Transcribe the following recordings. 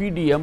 PDM,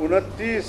29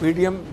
PDM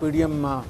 PDM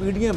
PDM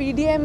PDM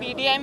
PDM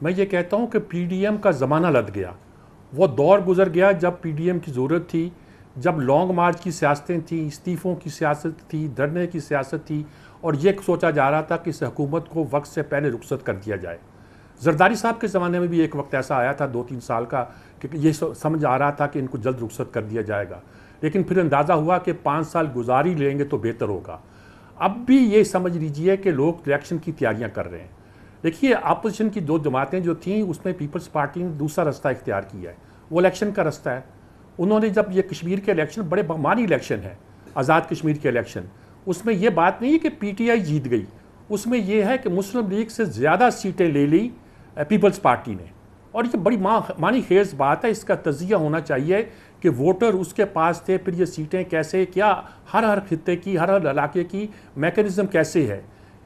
میں یہ کہتا ہوں کہ پی ڈی ایم کا زمانہ لد گیا، وہ دور گزر گیا جب پی ڈی ایم کی ضرورت تھی، جب لانگ مارچ کی سیاستیں تھیں، استعفوں کی سیاست تھی، دھرنے کی سیاست تھی، اور یہ سوچا جا رہا تھا کہ اس حکومت کو وقت سے پہلے رخصت کر دیا جائے۔ زرداری صاحب کے زمانے میں بھی ایک وقت ایسا آیا تھا 2-3 سال کا کہ یہ سمجھ آ رہا تھا کہ ان کو جلد رخصت کر دیا جائے گا، لیکن پھر اندازہ ہوا کہ 5 سال گزار ہی لیں گے تو بہتر ہوگا۔ اب بھی یہ سمجھ لیجئے کہ لوگ الیکشن کی تیاریاں کر رہے ہیں۔ دیکھیے اپوزیشن کی 2 جماعتیں جو تھیں اس میں پیپلز پارٹی نے دوسرا رستہ اختیار کیا ہے، وہ الیکشن کا رستہ ہے۔ انہوں نے جب یہ کشمیر کے الیکشن بڑے بہمانی الیکشن ہے، آزاد کشمیر کے الیکشن، اس میں یہ بات نہیں ہے کہ پی ٹی آئی جیت گئی، اس میں یہ ہے کہ مسلم لیگ سے زیادہ سیٹیں لے لی پیپلز پارٹی نے، اور یہ بڑی معنی خیز بات ہے۔ اس کا تجزیہ ہونا چاہیے کہ ووٹر اس کے پاس تھے، پھر یہ سیٹیں کیسے، کیا ہر خطے کی، ہر علاقے کی میکانزم کیسے ہے۔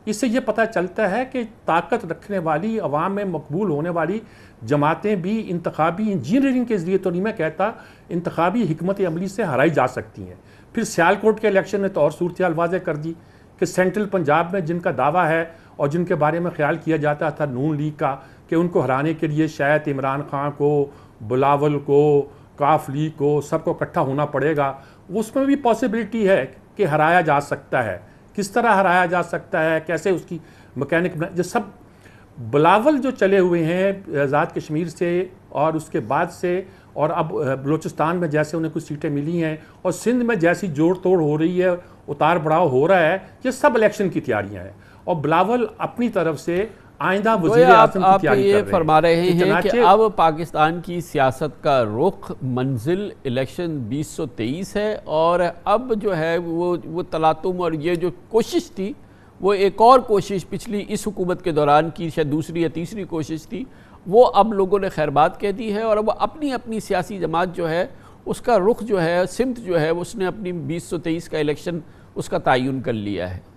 اس سے یہ پتہ چلتا ہے کہ طاقت رکھنے والی، عوام میں مقبول ہونے والی جماعتیں بھی انتخابی انجینئرنگ کے ذریعے تو نہیں میں کہتا، انتخابی حکمت عملی سے ہرائی جا سکتی ہیں۔ پھر سیالکوٹ کے الیکشن نے تو اور صورتحال واضح کر دی کہ سینٹرل پنجاب میں جن کا دعویٰ ہے اور جن کے بارے میں خیال کیا جاتا تھا نون لیگ کا کہ ان کو ہرانے کے لیے شاید عمران خان کو، بلاول کو، کاف لیگ کو، سب کو اکٹھا ہونا پڑے گا، اس میں بھی پاسبلٹی ہے کہ ہرایا جا سکتا ہے۔ کس طرح ہرایا جا سکتا ہے، کیسے اس کی مکینک جو سب بلاول جو چلے ہوئے ہیں آزاد کشمیر سے اور اس کے بعد سے، اور اب بلوچستان میں جیسے انہیں کچھ سیٹیں ملی ہیں اور سندھ میں جیسی جوڑ توڑ ہو رہی ہے، اتار بڑھاؤ ہو رہا ہے، یہ سب الیکشن کی تیاریاں ہیں۔ اور بلاول اپنی طرف سے آئندہ وزیر اعظم کی تیاری کر رہے ہیں۔ آپ یہ فرما رہے ہیں کہ اب پاکستان کی سیاست کا رخ منزل الیکشن 2023 ہے، اور اب جو ہے وہ تلاطم اور یہ جو کوشش تھی وہ ایک اور کوشش پچھلی اس حکومت کے دوران کی شاید دوسری یا تیسری کوشش تھی، وہ اب لوگوں نے خیر بات کہہ دی ہے، اور اب اپنی اپنی سیاسی جماعت جو ہے اس کا رخ جو ہے، سمت جو ہے، اس نے اپنی 2023 کا الیکشن اس کا تعین کر لیا ہے۔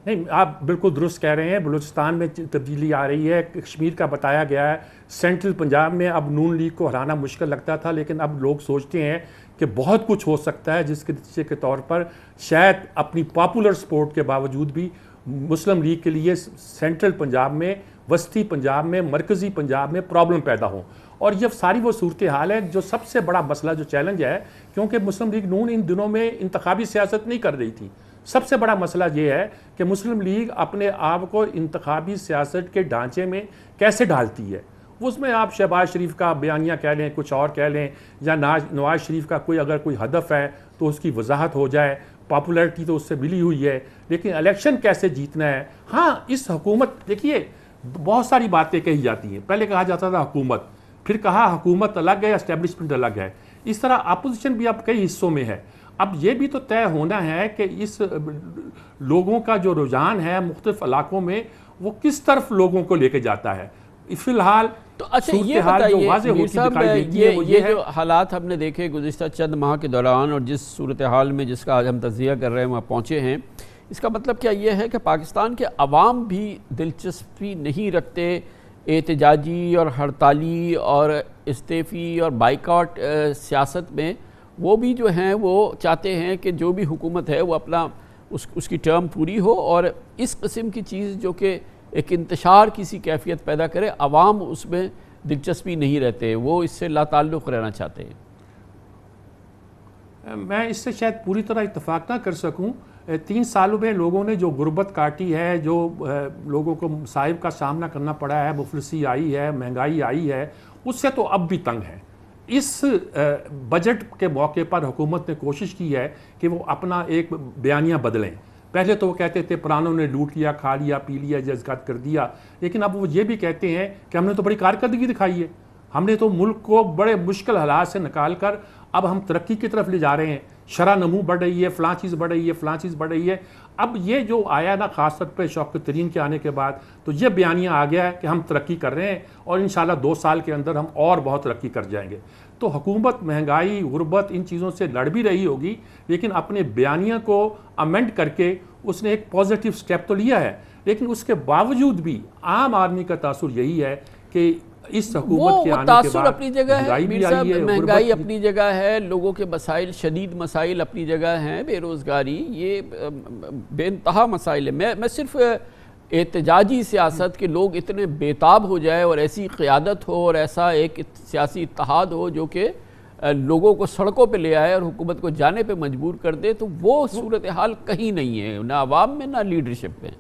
نہیں، آپ بالکل درست کہہ رہے ہیں، بلوچستان میں تبدیلی آ رہی ہے، کشمیر کا بتایا گیا ہے، سینٹرل پنجاب میں اب نون لیگ کو ہرانا مشکل لگتا تھا، لیکن اب لوگ سوچتے ہیں کہ بہت کچھ ہو سکتا ہے، جس کے نتیجے کے طور پر شاید اپنی پاپولر سپورٹ کے باوجود بھی مسلم لیگ کے لیے سینٹرل پنجاب میں، وسطی پنجاب میں، مرکزی پنجاب میں پرابلم پیدا ہوں۔ اور یہ ساری وہ صورتحال ہے جو سب سے بڑا مسئلہ، جو چیلنج ہے، کیونکہ مسلم لیگ نون ان دنوں میں انتخابی سیاست نہیں کر رہی تھی۔ سب سے بڑا مسئلہ یہ ہے کہ مسلم لیگ اپنے آپ کو انتخابی سیاست کے ڈھانچے میں کیسے ڈھالتی ہے۔ اس میں آپ شہباز شریف کا بیانیہ کہہ لیں، کچھ اور کہہ لیں، یا نواز شریف کا اگر کوئی ہدف ہے تو اس کی وضاحت ہو جائے، پاپولیرٹی تو اس سے ملی ہوئی ہے، لیکن الیکشن کیسے جیتنا ہے۔ ہاں، اس حکومت، دیکھیے بہت ساری باتیں کہی جاتی ہیں، پہلے کہا جاتا تھا حکومت، پھر کہا حکومت الگ ہے، اسٹیبلشمنٹ الگ ہے، اس طرح اپوزیشن بھی اب کئی حصوں میں ہے۔ اب یہ بھی تو طے ہونا ہے کہ اس لوگوں کا جو رجحان ہے مختلف علاقوں میں، وہ کس طرف لوگوں کو لے کے جاتا ہے۔ فی الحال تو اچھا یہ بتائیے میر صاحب، یہ جو حالات ہم نے دیکھے گزشتہ چند ماہ کے دوران، اور جس صورتحال میں جس کا آج ہم تجزیہ کر رہے ہیں وہاں پہنچے ہیں، اس کا مطلب کیا یہ ہے کہ پاکستان کے عوام بھی دلچسپی نہیں رکھتے احتجاجی اور ہڑتالی اور استعفی اور بائیکاٹ سیاست میں؟ وہ بھی جو ہیں وہ چاہتے ہیں کہ جو بھی حکومت ہے وہ اپنا اس کی ٹرم پوری ہو، اور اس قسم کی چیز جو کہ ایک انتشار کسی کیفیت پیدا کرے، عوام اس میں دلچسپی نہیں رہتے، وہ اس سے لا تعلق رہنا چاہتے ہیں۔ میں اس سے شاید پوری طرح اتفاق نہ کر سکوں۔ 3 سالوں میں لوگوں نے جو غربت کاٹی ہے، جو لوگوں کو مصائب کا سامنا کرنا پڑا ہے، مفلسی آئی ہے، مہنگائی آئی ہے، اس سے تو اب بھی تنگ ہے۔ اس بجٹ کے موقع پر حکومت نے کوشش کی ہے کہ وہ اپنا ایک بیانیہ بدلیں۔ پہلے تو وہ کہتے تھے پرانوں نے لوٹ لیا، کھا لیا، پی لیا، جذبات کر دیا، لیکن اب وہ یہ بھی کہتے ہیں کہ ہم نے تو بڑی کارکردگی دکھائی ہے، ہم نے تو ملک کو بڑے مشکل حالات سے نکال کر اب ہم ترقی کی طرف لے جا رہے ہیں، شرح نمو بڑھ رہی ہے، فلاں چیز بڑھ رہی ہے، فلاں چیز بڑھ رہی ہے۔ اب یہ جو آیا نا خاص طور پہ شوکت ترین کے آنے کے بعد، تو یہ بیانیہ آ گیا ہے کہ ہم ترقی کر رہے ہیں اور انشاءاللہ 2 سال کے اندر ہم اور بہت ترقی کر جائیں گے۔ تو حکومت مہنگائی، غربت، ان چیزوں سے لڑ بھی رہی ہوگی، لیکن اپنے بیانیہ کو امینڈ کر کے اس نے ایک پازیٹیو سٹیپ تو لیا ہے، لیکن اس کے باوجود بھی عام آدمی کا تاثر یہی ہے کہ اس حکومت کے آنے کے بعد اپنی جگہ ہے، مہنگائی اپنی جگہ ہے، لوگوں کے مسائل، شدید مسائل اپنی جگہ ہیں، بے روزگاری، یہ بے انتہا مسائل ہے۔ میں صرف احتجاجی سیاست کے لوگ اتنے بیتاب ہو جائے اور ایسی قیادت ہو اور ایسا ایک سیاسی اتحاد ہو جو کہ لوگوں کو سڑکوں پہ لے آئے اور حکومت کو جانے پہ مجبور کر دے، تو وہ صورتحال کہیں نہیں ہے، نہ عوام میں نہ لیڈرشپ میں۔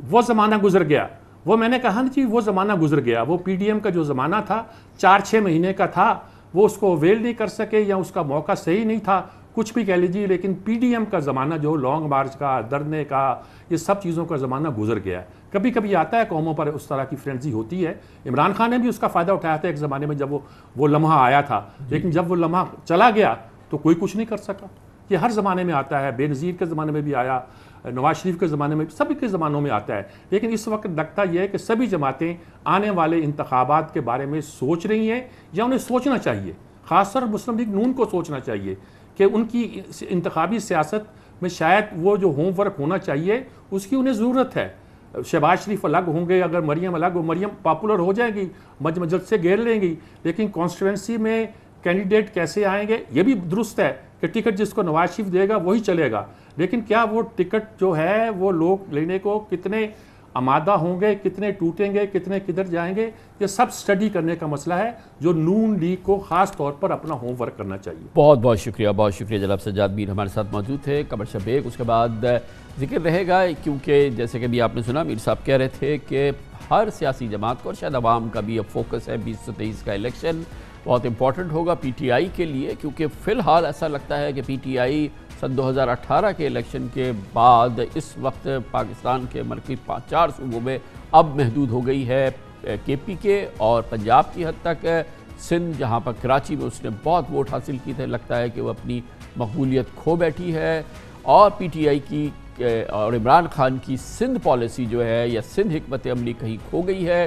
وہ زمانہ گزر گیا، وہ میں نے کہا نا جی، وہ زمانہ گزر گیا۔ وہ پی ڈی ایم کا جو زمانہ تھا 4-6 مہینے کا تھا، وہ اس کو اویل نہیں کر سکے یا اس کا موقع صحیح نہیں تھا، کچھ بھی کہہ لیجیے، لیکن پی ڈی ایم کا زمانہ جو لانگ مارچ کا، دھرنے کا، یہ سب چیزوں کا زمانہ گزر گیا ہے۔ کبھی کبھی آتا ہے قوموں پر اس طرح کی فرینزی ہوتی ہے، عمران خان نے بھی اس کا فائدہ اٹھایا تھا ایک زمانے میں جب وہ لمحہ آیا تھا، لیکن جب وہ لمحہ چلا گیا تو کوئی کچھ نہیں کر سکا۔ یہ ہر زمانے میں آتا ہے، بے نظیر کے زمانے میں بھی آیا، نواز شریف کے زمانے میں، سبھی کے زمانوں میں آتا ہے، لیکن اس وقت لگتا یہ ہے کہ سبھی جماعتیں آنے والے انتخابات کے بارے میں سوچ رہی ہیں یا انہیں سوچنا چاہیے، خاص طور مسلم لیگ نون کو سوچنا چاہیے کہ ان کی انتخابی سیاست میں شاید وہ جو ہوم ورک ہونا چاہیے اس کی انہیں ضرورت ہے۔ شہباز شریف الگ ہوں گے، اگر مریم الگ ہو، مریم پاپولر ہو جائے گی، مجلس سے گھیر لیں گی، لیکن کانسٹیٹوینسی میں کینڈیڈیٹ کیسے آئیں گے یہ بھی درست ہے کہ ٹکٹ جس کو نواز شریف دے گا وہی چلے گا، لیکن کیا وہ ٹکٹ جو ہے وہ لوگ لینے کو کتنے آمادہ ہوں گے، کتنے ٹوٹیں گے، کتنے کدھر جائیں گے، یہ سب سٹڈی کرنے کا مسئلہ ہے جو نون لیگ کو خاص طور پر اپنا ہوم ورک کرنا چاہیے۔ بہت بہت شکریہ جناب سجاد میر ہمارے ساتھ موجود تھے۔ قمر شاہ بیگ اس کے بعد ذکر رہے گا، کیونکہ جیسے کہ بھی آپ نے سنا میر صاحب کہہ رہے تھے کہ ہر سیاسی جماعت کو اور شاید عوام کا بھی اب فوکس ہے 2023 کا الیکشن بہت امپورٹنٹ ہوگا پی ٹی آئی کے لیے، کیونکہ فی الحال ایسا لگتا ہے کہ پی ٹی آئی سن 2018 کے الیکشن کے بعد اس وقت پاکستان کے مرکزی 4 صوبوں میں اب محدود ہو گئی ہے، کے پی کے اور پنجاب کی حد تک، سندھ جہاں پر کراچی میں اس نے بہت ووٹ حاصل کی تھے، لگتا ہے کہ وہ اپنی مقبولیت کھو بیٹھی ہے، اور پی ٹی آئی کی اور عمران خان کی سندھ پالیسی جو ہے یا سندھ حکمت عملی کہیں کھو گئی ہے۔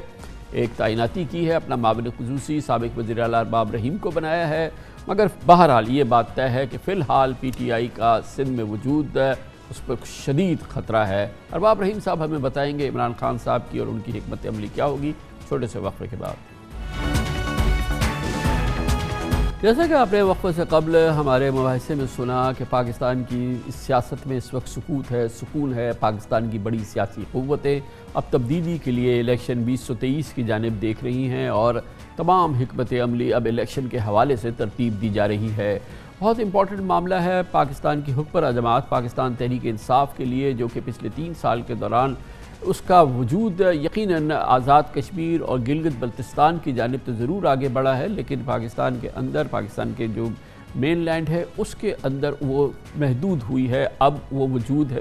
ایک تعیناتی کی ہے، اپنا معاون خصوصی سابق وزیر اعلیٰ ارباب رحیم کو بنایا ہے، مگر بہرحال یہ بات طے ہے کہ فی الحال پی ٹی آئی کا سندھ میں وجود اس پر شدید خطرہ ہے۔ ارباب رحیم صاحب ہمیں بتائیں گے عمران خان صاحب کی اور ان کی حکمت عملی کیا ہوگی چھوٹے سے وقفے کے بعد۔ جیسا کہ آپ نے وقفے سے قبل ہمارے مباحثے میں سنا کہ پاکستان کی سیاست میں اس وقت سکون ہے، پاکستان کی بڑی سیاسی قوتیں اب تبدیلی کے لیے الیکشن 2023 کی جانب دیکھ رہی ہیں اور تمام حکمت عملی اب الیکشن کے حوالے سے ترتیب دی جا رہی ہے۔ بہت امپورٹنٹ معاملہ ہے پاکستان کی حکمراں جماعت پاکستان تحریک انصاف کے لیے، جو کہ پچھلے 3 سال کے دوران اس کا وجود یقیناً آزاد کشمیر اور گلگت بلتستان کی جانب تو ضرور آگے بڑھا ہے، لیکن پاکستان کے اندر، پاکستان کے جو مین لینڈ ہے اس کے اندر وہ محدود ہوئی ہے۔ اب وہ وجود ہے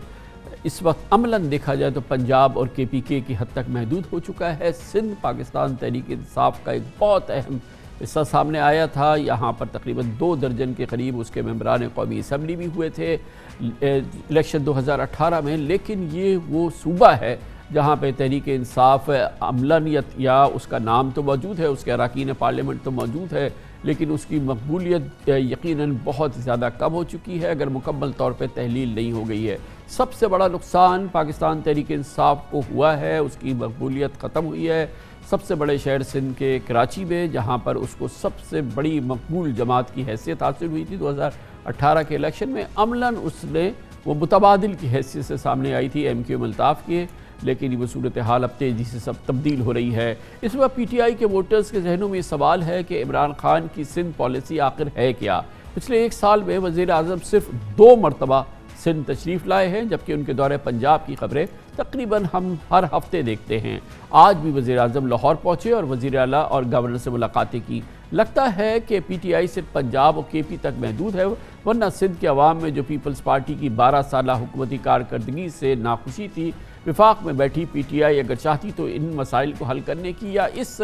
اس وقت عملاً دیکھا جائے تو پنجاب اور کے پی کے کی حد تک محدود ہو چکا ہے۔ سندھ پاکستان تحریک انصاف کا ایک بہت اہم حصہ سامنے آیا تھا، یہاں پر تقریباً 2 درجن کے قریب اس کے ممبران قومی اسمبلی بھی ہوئے تھے الیکشن 2018 میں، لیکن یہ وہ صوبہ ہے جہاں پہ تحریک انصاف عملاً یا اس کا نام تو موجود ہے، اس کے اراکین پارلیمنٹ تو موجود ہے، لیکن اس کی مقبولیت یقیناً بہت زیادہ کم ہو چکی ہے، اگر مکمل طور پہ تحلیل نہیں ہو گئی ہے۔ سب سے بڑا نقصان پاکستان تحریک انصاف کو ہوا ہے، اس کی مقبولیت ختم ہوئی ہے سب سے بڑے شہر سندھ کے کراچی میں، جہاں پر اس کو سب سے بڑی مقبول جماعت کی حیثیت حاصل ہوئی تھی 2018 کے الیکشن میں۔ عملاً اس نے وہ متبادل کی حیثیت سے سامنے آئی تھی ایم کیو ملتاف کی، لیکن وہ صورتحال اب تیزی سے سب تبدیل ہو رہی ہے۔ اس وقت پی ٹی آئی کے ووٹرز کے ذہنوں میں یہ سوال ہے کہ عمران خان کی سندھ پالیسی آخر ہے کیا؟ پچھلے 1 سال میں وزیر اعظم صرف 2 مرتبہ سندھ تشریف لائے ہیں، جبکہ ان کے دورے پنجاب کی خبریں تقریباً ہم ہر ہفتے دیکھتے ہیں۔ آج بھی وزیر اعظم لاہور پہنچے اور وزیر اعلیٰ اور گورنر سے ملاقاتیں کی۔ لگتا ہے کہ پی ٹی آئی صرف پنجاب اور کے پی تک محدود ہے، ورنہ سندھ کے عوام میں جو پیپلز پارٹی کی 12 سالہ حکومتی کارکردگی سے ناخوشی تھی، وفاق میں بیٹھی پی ٹی آئی اگر چاہتی تو ان مسائل کو حل کرنے کی یا اس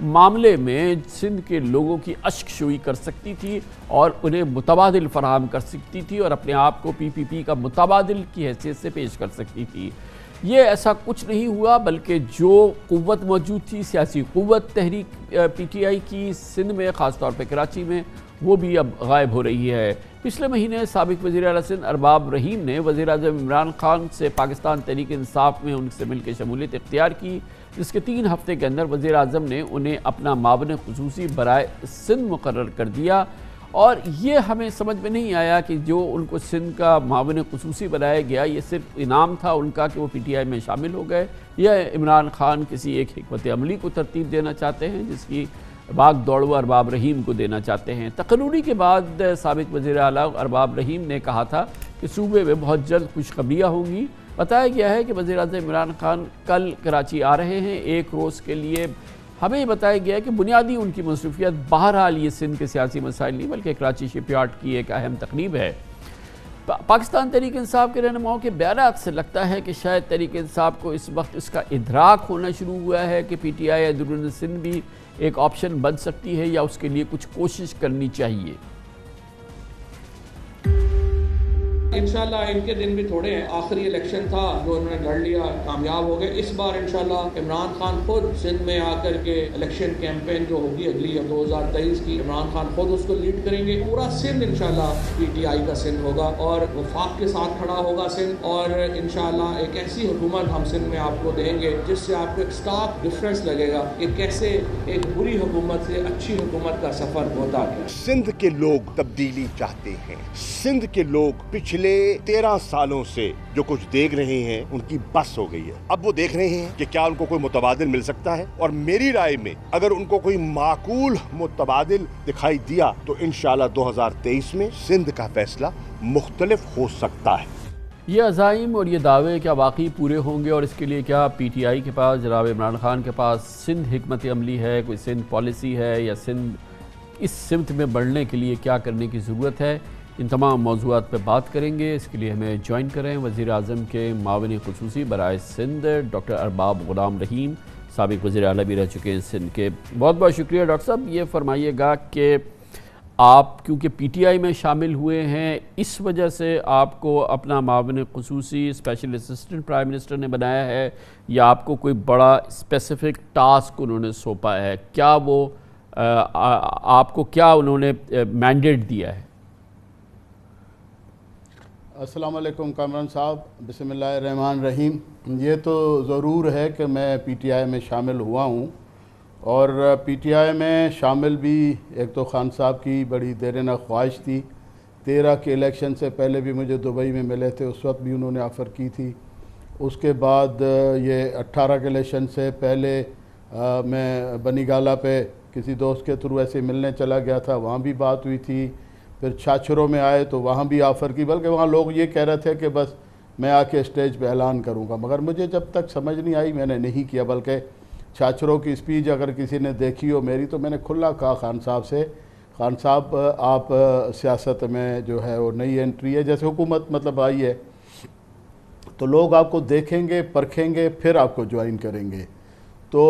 معاملے میں سندھ کے لوگوں کی اشک شوئی کر سکتی تھی اور انہیں متبادل فراہم کر سکتی تھی اور اپنے آپ کو پی پی پی کا متبادل کی حیثیت سے پیش کر سکتی تھی۔ یہ ایسا کچھ نہیں ہوا، بلکہ جو قوت موجود تھی، سیاسی قوت تحریک پی ٹی آئی کی سندھ میں، خاص طور پہ کراچی میں، وہ بھی اب غائب ہو رہی ہے۔ پچھلے مہینے سابق وزیر اعلیٰ سندھ ارباب رحیم نے وزیر اعظم عمران خان سے پاکستان تحریک انصاف میں ان سے مل کے شمولیت اختیار کی، جس کے 3 ہفتے کے اندر وزیر اعظم نے انہیں اپنا معاون خصوصی برائے سندھ مقرر کر دیا اور یہ ہمیں سمجھ میں نہیں آیا کہ جو ان کو سندھ کا معاون خصوصی بنایا گیا یہ صرف انعام تھا ان کا کہ وہ پی ٹی آئی میں شامل ہو گئے، یا عمران خان کسی ایک حکمت عملی کو ترتیب دینا چاہتے ہیں جس کی بھاگ دوڑ وہ ارباب رحیم کو دینا چاہتے ہیں۔ تقرری کے بعد سابق وزیر اعلیٰ ارباب رحیم نے کہا تھا کہ صوبے میں بہت جلد خوشخبریاں ہوں گی۔ بتایا گیا ہے کہ وزیر اعظم عمران خان کل کراچی آ رہے ہیں ایک روز کے لیے۔ ہمیں یہ بتایا گیا ہے کہ بنیادی ان کی مصروفیت بہرحال یہ سندھ کے سیاسی مسائل نہیں بلکہ کراچی شپ یارڈ کی ایک اہم تقریب ہے۔ پاکستان تحریک انصاف کے رہنماؤں کے بیانات سے لگتا ہے کہ شاید تحریک انصاف کو اس وقت اس کا ادراک ہونا شروع ہوا ہے کہ پی ٹی آئی اندرون سندھ بھی ایک آپشن بن سکتی ہے یا اس کے لیے کچھ کوشش کرنی چاہیے۔ انشاءاللہ ان کے دن بھی تھوڑے ہیں، آخری الیکشن تھا جو انہوں نے لڑ لیا، کامیاب ہو گئے۔ اس بار انشاءاللہ عمران خان خود سندھ میں آ کر کے الیکشن کیمپین جو ہوگی اگلی 2023 کی، عمران خان خود اس کو لیڈ کریں گے۔ پورا سندھ انشاءاللہ پی ٹی آئی کا سندھ ہوگا اور وفاق کے ساتھ کھڑا ہوگا سندھ، اور انشاءاللہ ایک ایسی حکومت ہم سندھ میں آپ کو دیں گے جس سے آپ کو ایک اسٹارک ڈفرینس لگے گا کہ کیسے ایک بری حکومت سے اچھی حکومت کا سفر ہوتا ہے۔ سندھ کے لوگ تبدیلی چاہتے ہیں، سندھ کے لوگ پچھلے 13 سالوں سے جو کچھ دیکھ رہے ہیں ان کی بس ہو گئی ہے۔ اب وہ دیکھ رہے ہیں کہ کیا ان کو کوئی متبادل مل سکتا ہے، اور میری رائے میں اگر ان کو کوئی معقول متبادل دکھائی دیا تو انشاءاللہ 2023 میں سندھ کا فیصلہ مختلف ہو سکتا ہے۔ یہ عزائم اور یہ دعوے کیا واقعی پورے ہوں گے، اور اس کے لیے کیا پی ٹی آئی کے پاس، جناب عمران خان کے پاس سندھ حکمت عملی ہے، کوئی سندھ پالیسی ہے، یا سندھ اس سمت میں بڑھنے کے لیے کیا کرنے کی ضرورت ہے؟ ان تمام موضوعات پہ بات کریں گے۔ اس کے لیے ہمیں جوائن کریں وزیر اعظم کے معاون خصوصی برائے سندھ ڈاکٹر ارباب غلام رحیم، سابق وزیر اعلیٰ بھی رہ چکے ہیں سندھ کے۔ بہت بہت شکریہ ڈاکٹر صاحب۔ یہ فرمائیے گا کہ آپ کیونکہ پی ٹی آئی میں شامل ہوئے ہیں، اس وجہ سے آپ کو اپنا معاون خصوصی اسپیشل اسسٹنٹ پرائم منسٹر نے بنایا ہے، یا آپ کو کوئی بڑا اسپیسیفک ٹاسک انہوں نے سونپا ہے؟ کیا وہ آپ کو کیا انہوں نے مینڈیٹ دیا ہے؟ السلام علیکم کامران صاحب، بسم اللہ الرحمن الرحیم۔ یہ تو ضرور ہے کہ میں پی ٹی آئی میں شامل ہوا ہوں، اور پی ٹی آئی میں شامل بھی ایک تو خان صاحب کی بڑی دیرینہ خواہش تھی۔ 13 کے الیکشن سے پہلے بھی مجھے دبئی میں ملے تھے، اس وقت بھی انہوں نے آفر کی تھی۔ اس کے بعد یہ 18 کے الیکشن سے پہلے میں بنی گالہ پہ کسی دوست کے تھرو ایسے ملنے چلا گیا تھا، وہاں بھی بات ہوئی تھی۔ پھر چھاچھروں میں آئے تو وہاں بھی آفر کی، بلکہ وہاں لوگ یہ کہہ رہے تھے کہ بس میں آ کے اسٹیج پہ اعلان کروں گا، مگر مجھے جب تک سمجھ نہیں آئی میں نے نہیں کیا۔ بلکہ چھاچھروں کی اسپیچ اگر کسی نے دیکھی ہو میری، تو میں نے کھلا کہا خان صاحب سے، خان صاحب آپ سیاست میں جو ہے وہ نئی انٹری ہے، جیسے حکومت مطلب آئی ہے تو لوگ آپ کو دیکھیں گے، پرکھیں گے، پھر آپ کو جوائن کریں گے۔ تو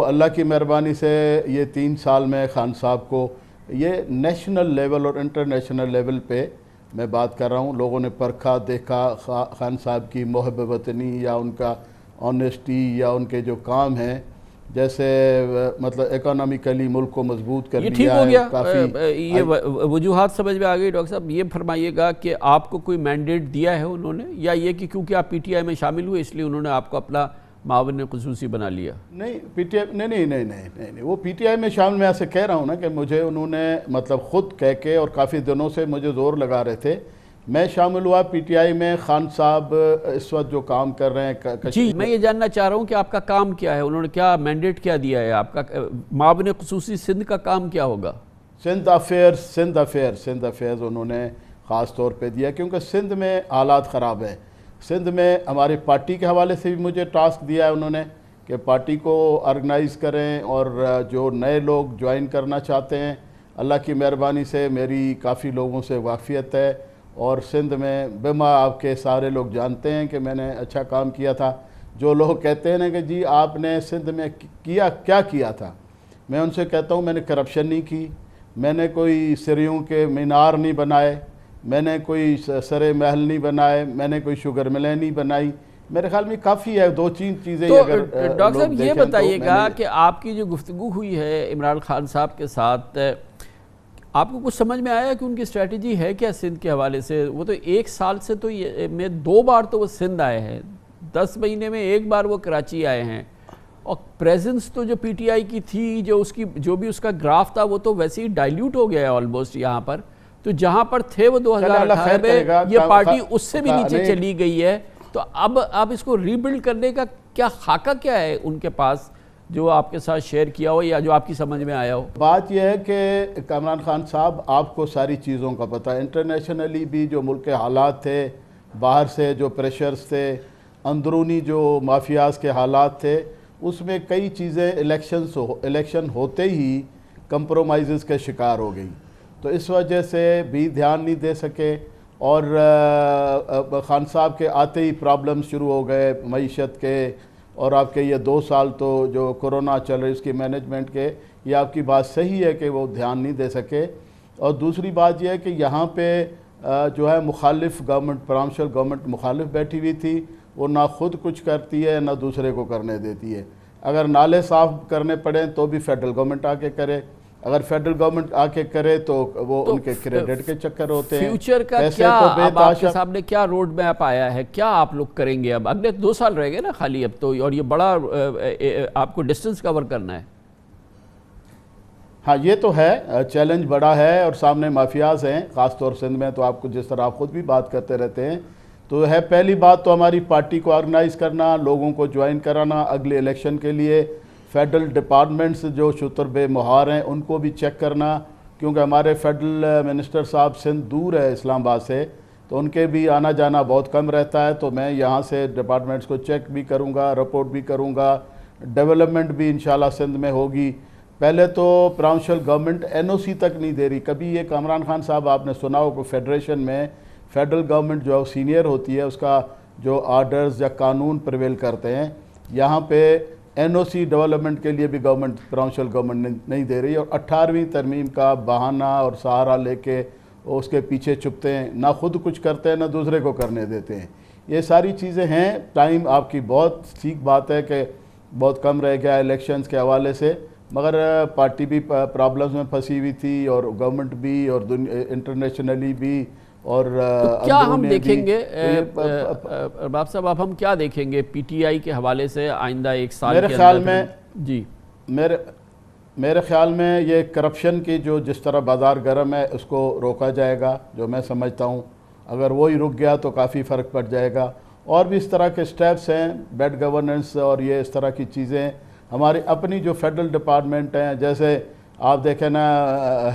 اللہ کی مہربانی سے یہ 3 سال میں خان صاحب کو یہ نیشنل لیول اور انٹرنیشنل لیول پہ میں بات کر رہا ہوں، لوگوں نے پرکھا، دیکھا خان صاحب کی محب وطنی یا ان کا آنیسٹی یا ان کے جو کام ہیں، جیسے مطلب اکانومیکلی ملک کو مضبوط کر یہ ٹھیک ہو لیا گیا۔ ہے۔ یہ وجوہات سمجھ میں آ گئی ڈاکٹر صاحب۔ یہ فرمائیے گا کہ آپ کو کوئی مینڈیٹ دیا ہے انہوں نے، یا یہ کہ کیونکہ آپ پی ٹی آئی میں شامل ہوئے اس لیے انہوں نے آپ کو اپنا معاون خصوصی بنا لیا؟ نہیں پی ٹی آئی نہیں، وہ پی ٹی آئی میں شامل، میں ایسے کہہ رہا ہوں نا کہ مجھے انہوں نے مطلب خود کہہ کے، اور کافی دنوں سے مجھے زور لگا رہے تھے، میں شامل ہوا پی ٹی آئی میں۔ خان صاحب اس وقت جو کام کر رہے ہیں، جی میں یہ جاننا چاہ رہا ہوں کہ آپ کا کام کیا ہے، انہوں نے کیا مینڈیٹ کیا دیا ہے آپ کا؟ معاون خصوصی سندھ کا کام کیا ہوگا؟ سندھ افیئرز انہوں نے خاص طور پہ دیا، کیونکہ سندھ میں حالات خراب ہیں۔ سندھ میں ہماری پارٹی کے حوالے سے بھی مجھے ٹاسک دیا ہے انہوں نے کہ پارٹی کو آرگنائز کریں، اور جو نئے لوگ جوائن کرنا چاہتے ہیں، اللہ کی مہربانی سے میری کافی لوگوں سے واقفیت ہے، اور سندھ میں بما آپ کے سارے لوگ جانتے ہیں کہ میں نے اچھا کام کیا تھا۔ جو لوگ کہتے ہیں کہ جی آپ نے سندھ میں کیا کیا تھا، میں ان سے کہتا ہوں میں نے کرپشن نہیں کی، میں نے کوئی سریوں کے مینار نہیں بنائے، میں نے کوئی سرے محل نہیں بنائے، میں نے کوئی شوگر ملیں نہیں بنائی۔ میرے خیال میں کافی ہے 2-3 چیزیں۔ تو ڈاکٹر صاحب یہ بتائیے گا کہ آپ کی جو گفتگو ہوئی ہے عمران خان صاحب کے ساتھ، آپ کو کچھ سمجھ میں آیا کہ ان کی اسٹریٹجی ہے کیا سندھ کے حوالے سے؟ وہ تو 1 سال سے تو میں 2 بار تو وہ سندھ آئے ہیں، 10 مہینے میں 1 بار وہ کراچی آئے ہیں، اور پریزنس تو جو پی ٹی آئی کی تھی، جو بھی اس کا گراف تھا، وہ تو ویسے ہی ڈائلیوٹ ہو گیا ہے آلموسٹ یہاں پر. تو جہاں پر تھے وہ 2018 میں، یہ پارٹی اس سے بھی نیچے چلی گئی ہے. تو اب اس کو ری بلڈ کرنے کا کیا خاکہ کیا ہے ان کے پاس جو آپ کے ساتھ شیئر کیا ہو یا جو آپ کی سمجھ میں آیا ہو؟ بات یہ ہے کہ کامران خان صاحب، آپ کو ساری چیزوں کا پتہ ہے. انٹرنیشنلی بھی جو ملک کے حالات تھے، باہر سے جو پریشرز تھے، اندرونی جو مافیاز کے حالات تھے، اس میں کئی چیزیں الیکشن ہوتے ہی کمپرومائزز کے شکار ہو گئی. تو اس وجہ سے بھی دھیان نہیں دے سکے، اور خان صاحب کے آتے ہی پرابلم شروع ہو گئے معیشت کے. اور آپ کے یہ 2 سال تو جو کرونا چل رہی اس کی مینجمنٹ کے، یہ آپ کی بات صحیح ہے کہ وہ دھیان نہیں دے سکے. اور دوسری بات یہ ہے کہ یہاں پہ جو ہے مخالف گورنمنٹ، پرامشل گورنمنٹ مخالف بیٹھی ہوئی تھی. وہ نہ خود کچھ کرتی ہے نہ دوسرے کو کرنے دیتی ہے. اگر نالے صاف کرنے پڑیں تو بھی فیڈرل گورنمنٹ آ کے کرے، اگر فیڈرل گورنمنٹ آ کے کرے تو وہ ان کے کریڈٹ کے چکر ہوتے ہیں. فیوچر کا کیا اب آپ کے سامنے کیا روڈ میپ آیا ہے؟ کیا آپ لوگ کریں گے اب؟ اگلے 2 سال رہ گئے نا خالی اب تو، اور یہ بڑا آپ کو ڈسٹنس کور کرنا ہے. ہاں یہ تو ہے، چیلنج بڑا ہے، اور سامنے مافیاز ہیں خاص طور سندھ میں. تو آپ کو جس طرح آپ خود بھی بات کرتے رہتے ہیں، تو ہے پہلی بات تو ہماری پارٹی کو آرگنائز کرنا، لوگوں کو جوائن کرانا اگلے الیکشن کے لیے. فیڈرل ڈپارٹمنٹس جو شتر بے مہار ہیں ان کو بھی چیک کرنا، کیونکہ ہمارے فیڈرل منسٹر صاحب سندھ دور ہے اسلام آباد سے، تو ان کے بھی آنا جانا بہت کم رہتا ہے. تو میں یہاں سے ڈپارٹمنٹس کو چیک بھی کروں گا، رپورٹ بھی کروں گا. ڈیولپمنٹ بھی انشاءاللہ سندھ میں ہوگی. پہلے تو پرامشل گورنمنٹ این او سی تک نہیں دے رہی. کبھی یہ کامران خان صاحب آپ نے سنا ہو کہ فیڈریشن میں فیڈرل گورنمنٹ جو سینئر ہوتی ہے اس کا جو آرڈرز یا قانون پریویل کرتے ہیں، یہاں پہ این او سی ڈیولپمنٹ کے لیے بھی گورنمنٹ، پرامشل گورنمنٹ نہیں دے رہی. اور 18ویں ترمیم کا بہانہ اور سہارا لے کے اس کے پیچھے چھپتے ہیں، نہ خود کچھ کرتے ہیں نہ دوسرے کو کرنے دیتے ہیں. یہ ساری چیزیں ہیں. ٹائم آپ کی بہت ٹھیک بات ہے کہ بہت کم رہ گیا الیکشنز کے حوالے سے، مگر پارٹی بھی پرابلمز میں پھنسی ہوئی تھی، اور گورنمنٹ بھی، اور انٹرنیشنلی بھی. اور کیا ہم دیکھیں گے ارباب صاحب، اب ہم کیا دیکھیں گے پی ٹی آئی کے حوالے سے آئندہ 1 سال کے اندر؟ جی میرے خیال میں یہ کرپشن کی جو جس طرح بازار گرم ہے اس کو روکا جائے گا، جو میں سمجھتا ہوں. اگر وہی رک گیا تو کافی فرق پڑ جائے گا. اور بھی اس طرح کے سٹیپس ہیں، بیڈ گورننس اور یہ اس طرح کی چیزیں. ہماری اپنی جو فیڈرل ڈپارٹمنٹ ہیں، جیسے آپ دیکھیں نا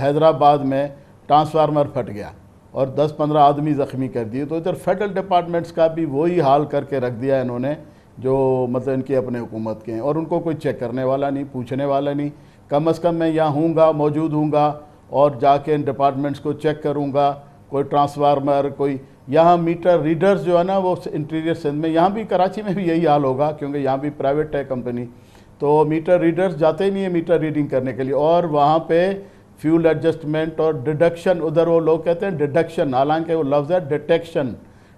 حیدرآباد میں ٹرانسفارمر پھٹ گیا اور 10-15 آدمی زخمی کر دیے. تو ادھر فیڈرل ڈپارٹمنٹس کا بھی وہی حال کر کے رکھ دیا انہوں نے، جو مطلب ان کی اپنے حکومت کے ہیں، اور ان کو کوئی چیک کرنے والا نہیں، پوچھنے والا نہیں. کم از کم میں یہاں ہوں گا، موجود ہوں گا، اور جا کے ان ڈپارٹمنٹس کو چیک کروں گا. کوئی ٹرانسفارمر، کوئی یہاں میٹر ریڈرز جو ہے نا وہ انٹیریئر سندھ میں، یہاں بھی کراچی میں بھی یہی حال ہوگا کیونکہ یہاں بھی پرائیویٹ ہے کمپنی. تو میٹر ریڈرز جاتے ہی نہیں ہیں میٹر ریڈنگ کرنے کے لیے. اور وہاں پہ فیول ایڈجسٹمنٹ اور ڈیڈکشن، ادھر وہ لوگ کہتے ہیں ڈیڈکشن، حالانکہ وہ لفظ ہے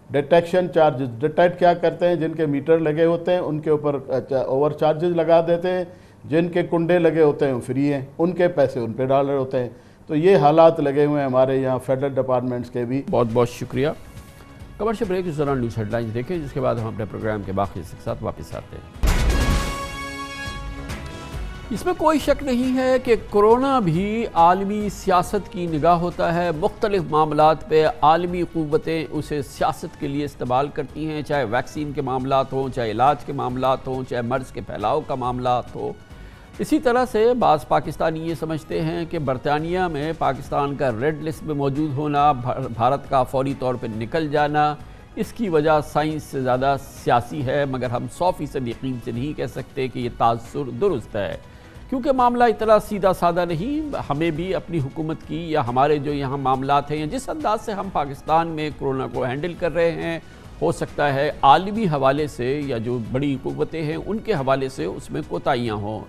ڈیٹیکشن چارجز. ڈیٹیکٹ کیا کرتے ہیں؟ جن کے میٹر لگے ہوتے ہیں ان کے اوپر اوور چارجز لگا دیتے ہیں، جن کے کنڈے لگے ہوتے ہیں وہ فری ہیں، ان کے پیسے ان پہ ڈال رہے ہوتے ہیں. تو یہ حالات لگے ہوئے ہیں ہمارے یہاں فیڈرل ڈپارٹمنٹس کے بھی. بہت بہت شکریہ. کمرشل بریک اس دوران نیوز ہیڈ لائنز دیکھیں، جس کے بعد ہم اپنے پروگرام کے باقی حصے کے ساتھ واپس آتے ہیں. اس میں کوئی شک نہیں ہے کہ کرونا بھی عالمی سیاست کی نگاہ ہوتا ہے. مختلف معاملات پہ عالمی قوتیں اسے سیاست کے لیے استعمال کرتی ہیں، چاہے ویکسین کے معاملات ہوں، چاہے علاج کے معاملات ہوں، چاہے مرض کے پھیلاؤ کا معاملات ہو. اسی طرح سے بعض پاکستانی یہ سمجھتے ہیں کہ برطانیہ میں پاکستان کا ریڈ لسٹ میں موجود ہونا، بھارت کا فوری طور پہ نکل جانا، اس کی وجہ سائنس سے زیادہ سیاسی ہے. مگر ہم 100% یقین سے نہیں کہہ سکتے کہ یہ تاثر درست ہے، کیونکہ معاملہ اتنا سیدھا سادہ نہیں. ہمیں بھی اپنی حکومت کی یا ہمارے جو یہاں معاملات ہیں، جس انداز سے ہم پاکستان میں کرونا کو ہینڈل کر رہے ہیں، ہو سکتا ہے عالمی حوالے سے یا جو بڑی قوتیں ہیں ان کے حوالے سے اس میں کوتاہیاں ہوں.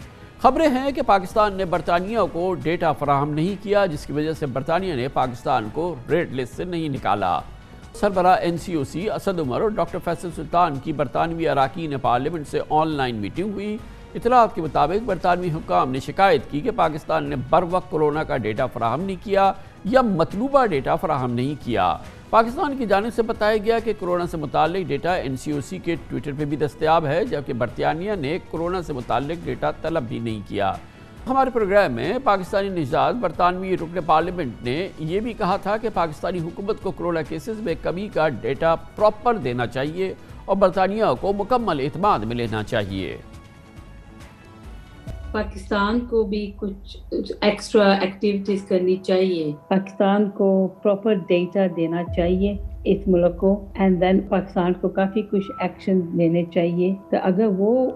خبریں ہیں کہ پاکستان نے برطانیہ کو ڈیٹا فراہم نہیں کیا، جس کی وجہ سے برطانیہ نے پاکستان کو ریڈ لسٹ سے نہیں نکالا. سربراہ NCOC اسد عمر اور ڈاکٹر فیصل سلطان کی برطانوی اراکین پارلیمنٹ سے آن لائن میٹنگ ہوئی. اطلاعات کے مطابق برطانوی حکام نے شکایت کی کہ پاکستان نے بروقت کورونا کا ڈیٹا فراہم نہیں کیا، یا مطلوبہ ڈیٹا فراہم نہیں کیا۔ پاکستان کی جانب سے بتایا گیا کہ کورونا سے متعلق ڈیٹا NCOC کے ٹویٹر پہ بھی دستیاب ہے، جبکہ برطانیہ نے کورونا سے متعلق ڈیٹا طلب بھی نہیں کیا۔ ہمارے پروگرام میں پاکستانی نژاد برطانوی رکن پارلیمنٹ نے یہ بھی کہا تھا کہ پاکستانی حکومت کو کورونا کیسز میں کمی کا ڈیٹا پراپر دینا چاہیے اور برطانیہ کو مکمل اعتماد میں لینا چاہیے۔ پاکستان کو بھی کچھ ایکسٹرا ایکٹیویٹیز کرنی چاہیے، پاکستان کو پراپر ڈیٹا دینا چاہیے اس ملک کو، اینڈ دین پاکستان کو کافی کچھ ایکشن لینے چاہیے۔ تو اگر وہ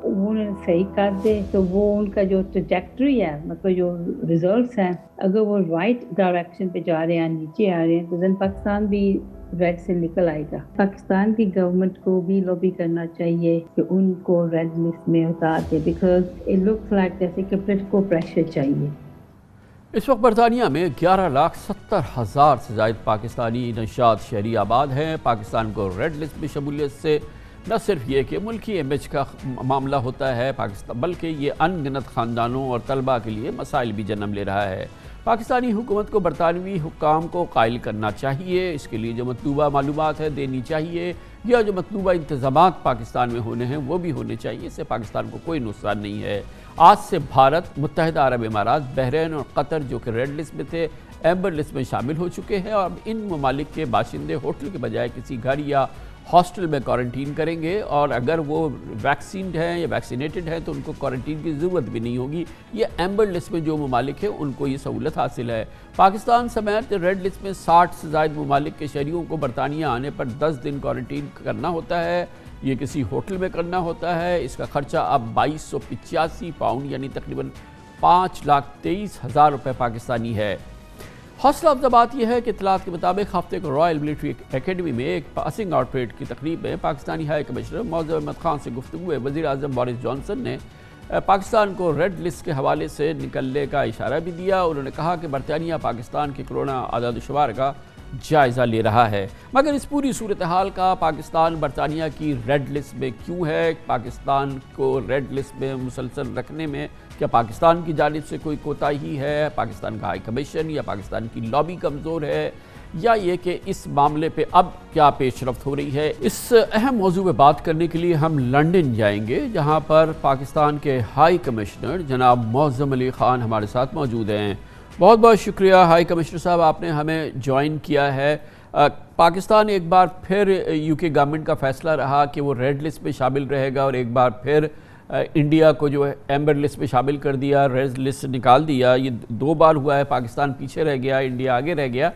صحیح کر دے تو وہ ان کا جو ٹریجیکٹری ہے، مطلب جو ریزلٹس ہیں، اگر وہ رائٹ ڈائریکشن پہ جا رہے ہیں، نیچے آ رہے ہیں، تو دین پاکستان بھی ریڈ سے نکل آئے گا۔ پاکستان کی گورنمنٹ کو بھی لابی کرنا چاہیے کہ ان کو ریڈ لسٹ میں اتار دے، بیکاز اٹ لکس لائک جیسے کہ پولیٹیکل پریشر چاہیے۔ اس وقت برطانیہ میں 11,70,000 سے زائد پاکستانی نژاد شہری آباد ہیں۔ پاکستان کو ریڈ لسٹ میں شمولیت سے نہ صرف یہ کہ ملکی امیج کا معاملہ ہوتا ہے بلکہ یہ ان گنت خاندانوں اور طلباء کے لیے مسائل بھی جنم لے رہا ہے۔ پاکستانی حکومت کو برطانوی حکام کو قائل کرنا چاہیے، اس کے لیے جو مطلوبہ معلومات ہے دینی چاہیے، یا جو مطلوبہ انتظامات پاکستان میں ہونے ہیں وہ بھی ہونے چاہیے، اس سے پاکستان کو کوئی نقصان نہیں ہے۔ آج سے بھارت، متحدہ عرب امارات، بحرین اور قطر جو کہ ریڈ لسٹ میں تھے، ایمبر لسٹ میں شامل ہو چکے ہیں، اور اب ان ممالک کے باشندے ہوٹل کے بجائے کسی گھر یا ہاسٹل میں کوارنٹین کریں گے، اور اگر وہ ویکسینڈ ہیں یا ویکسینیٹڈ ہیں تو ان کو کوارنٹین کی ضرورت بھی نہیں ہوگی۔ یہ ایمبر لسٹ میں جو ممالک ہیں ان کو یہ سہولت حاصل ہے۔ پاکستان سمیت ریڈ لسٹ میں 60 سے زائد ممالک کے شہریوں کو برطانیہ آنے پر 10 دن کوارنٹین کرنا ہوتا ہے۔ یہ کسی ہوٹل میں کرنا ہوتا ہے۔ اس کا خرچہ اب 2285 پاؤنڈ یعنی تقریباً 5,23,000 روپے پاکستانی ہے۔ حوصلہ افزا بات یہ ہے کہ اطلاعات کے مطابق ہفتے کو رائل ملٹری اکیڈمی میں ایک پاسنگ آؤٹ پریڈ کی تقریب میں پاکستانی ہائی کمشنر معظم احمد خان سے گفتگو میں وزیر اعظم بورس جانسن نے پاکستان کو ریڈ لسٹ کے حوالے سے نکلنے کا اشارہ بھی دیا۔ انہوں نے کہا کہ برطانیہ پاکستان کے کورونا اعداد و شمار کا جائزہ لے رہا ہے، مگر اس پوری صورتحال کا پاکستان برطانیہ کی ریڈ لسٹ میں کیوں ہے؟ پاکستان کو ریڈ لسٹ میں مسلسل رکھنے میں کیا پاکستان کی جانب سے کوئی کوتاہی ہے؟ پاکستان کا ہائی کمیشن یا پاکستان کی لابی کمزور ہے، یا یہ کہ اس معاملے پہ اب کیا پیش رفت ہو رہی ہے؟ اس اہم موضوع پہ بات کرنے کے لیے ہم لنڈن جائیں گے، جہاں پر پاکستان کے ہائی کمشنر جناب معظم علی خان ہمارے ساتھ موجود ہیں۔ بہت بہت شکریہ ہائی کمشنر صاحب، آپ نے ہمیں جوائن کیا ہے۔ پاکستان ایک بار پھر UK گورنمنٹ کا فیصلہ رہا کہ وہ ریڈ لسٹ میں شامل رہے گا، اور ایک بار پھر انڈیا کو جو ہے ایمبر لسٹ میں شامل کر دیا، ریڈ لسٹ نکال دیا۔ یہ 2 بار ہوا ہے، پاکستان پیچھے رہ گیا، انڈیا آگے رہ گیا۔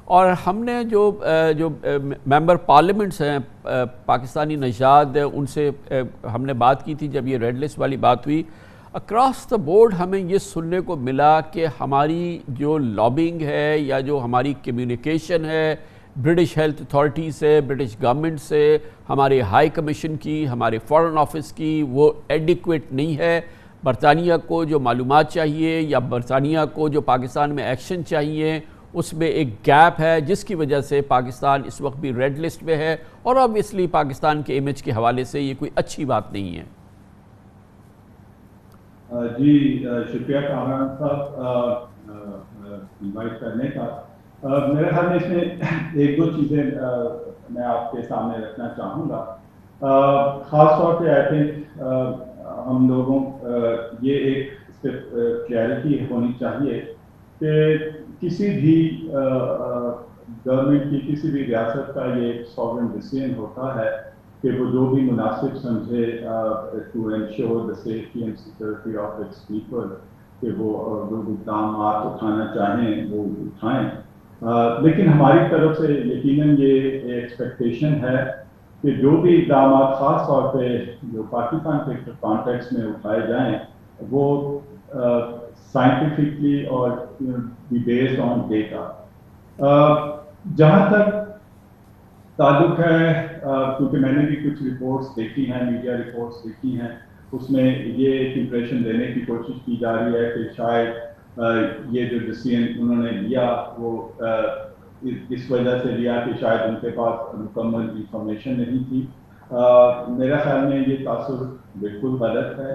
اور ہم نے جو ممبر پارلیمنٹس ہیں پاکستانی نژاد، ان سے ہم نے بات کی تھی جب یہ ریڈ لسٹ والی بات ہوئی۔ اکراس دا بورڈ ہمیں یہ سننے کو ملا کہ ہماری جو لابنگ ہے یا جو ہماری کمیونیکیشن ہے برٹش ہیلتھ اتھارٹی سے، برٹش گورنمنٹ سے، ہمارے ہائی کمیشن کی، ہمارے فارن آفس کی، وہ ایڈیکویٹ نہیں ہے۔ برطانیہ کو جو معلومات چاہیے یا برطانیہ کو جو پاکستان میں ایکشن چاہیے، اس میں ایک گیپ ہے، جس کی وجہ سے پاکستان اس وقت بھی ریڈ لسٹ میں ہے، اور obviously پاکستان کے امیج کے حوالے سے یہ کوئی اچھی بات نہیں ہے۔ جی شکریہ کامران صاحب انوائٹ کرنے کا۔ میرے خیال میں اس میں 1-2 چیزیں میں آپ کے سامنے رکھنا چاہوں گا۔ خاص طور پہ آئی تھنک ہم لوگوں یہ ایک اس پہ کلیئرٹی ہونی چاہیے کہ کسی بھی گورنمنٹ کی، کسی بھی ریاست کا یہ سوورن ڈیسیژن ہوتا ہے کہ وہ جو بھی مناسب سمجھے to ensure the safety and security of its people, کہ وہ جو اقدامات اٹھانا چاہیں وہ اٹھائیں۔ لیکن ہماری طرف سے یقیناً یہ ایکسپیکٹیشن ہے کہ جو بھی اقدامات خاص طور پہ جو پاکستان کے کانٹیکس میں اٹھائے جائیں وہ سائنٹیفکلی اور بی بیسڈ آن ڈیٹا۔ جہاں تک تعلق ہے، کیونکہ میں نے بھی کچھ رپورٹس دیکھی ہیں، میڈیا رپورٹس دیکھی ہیں، اس میں یہ ایک امپریشن دینے کی کوشش کی جا رہی ہے کہ شاید یہ جو ڈیسیژن انہوں نے لیا وہ اس وجہ سے لیا کہ شاید ان کے پاس مکمل انفارمیشن نہیں تھی۔ میرا خیال میں یہ تاثر بالکل غلط ہے۔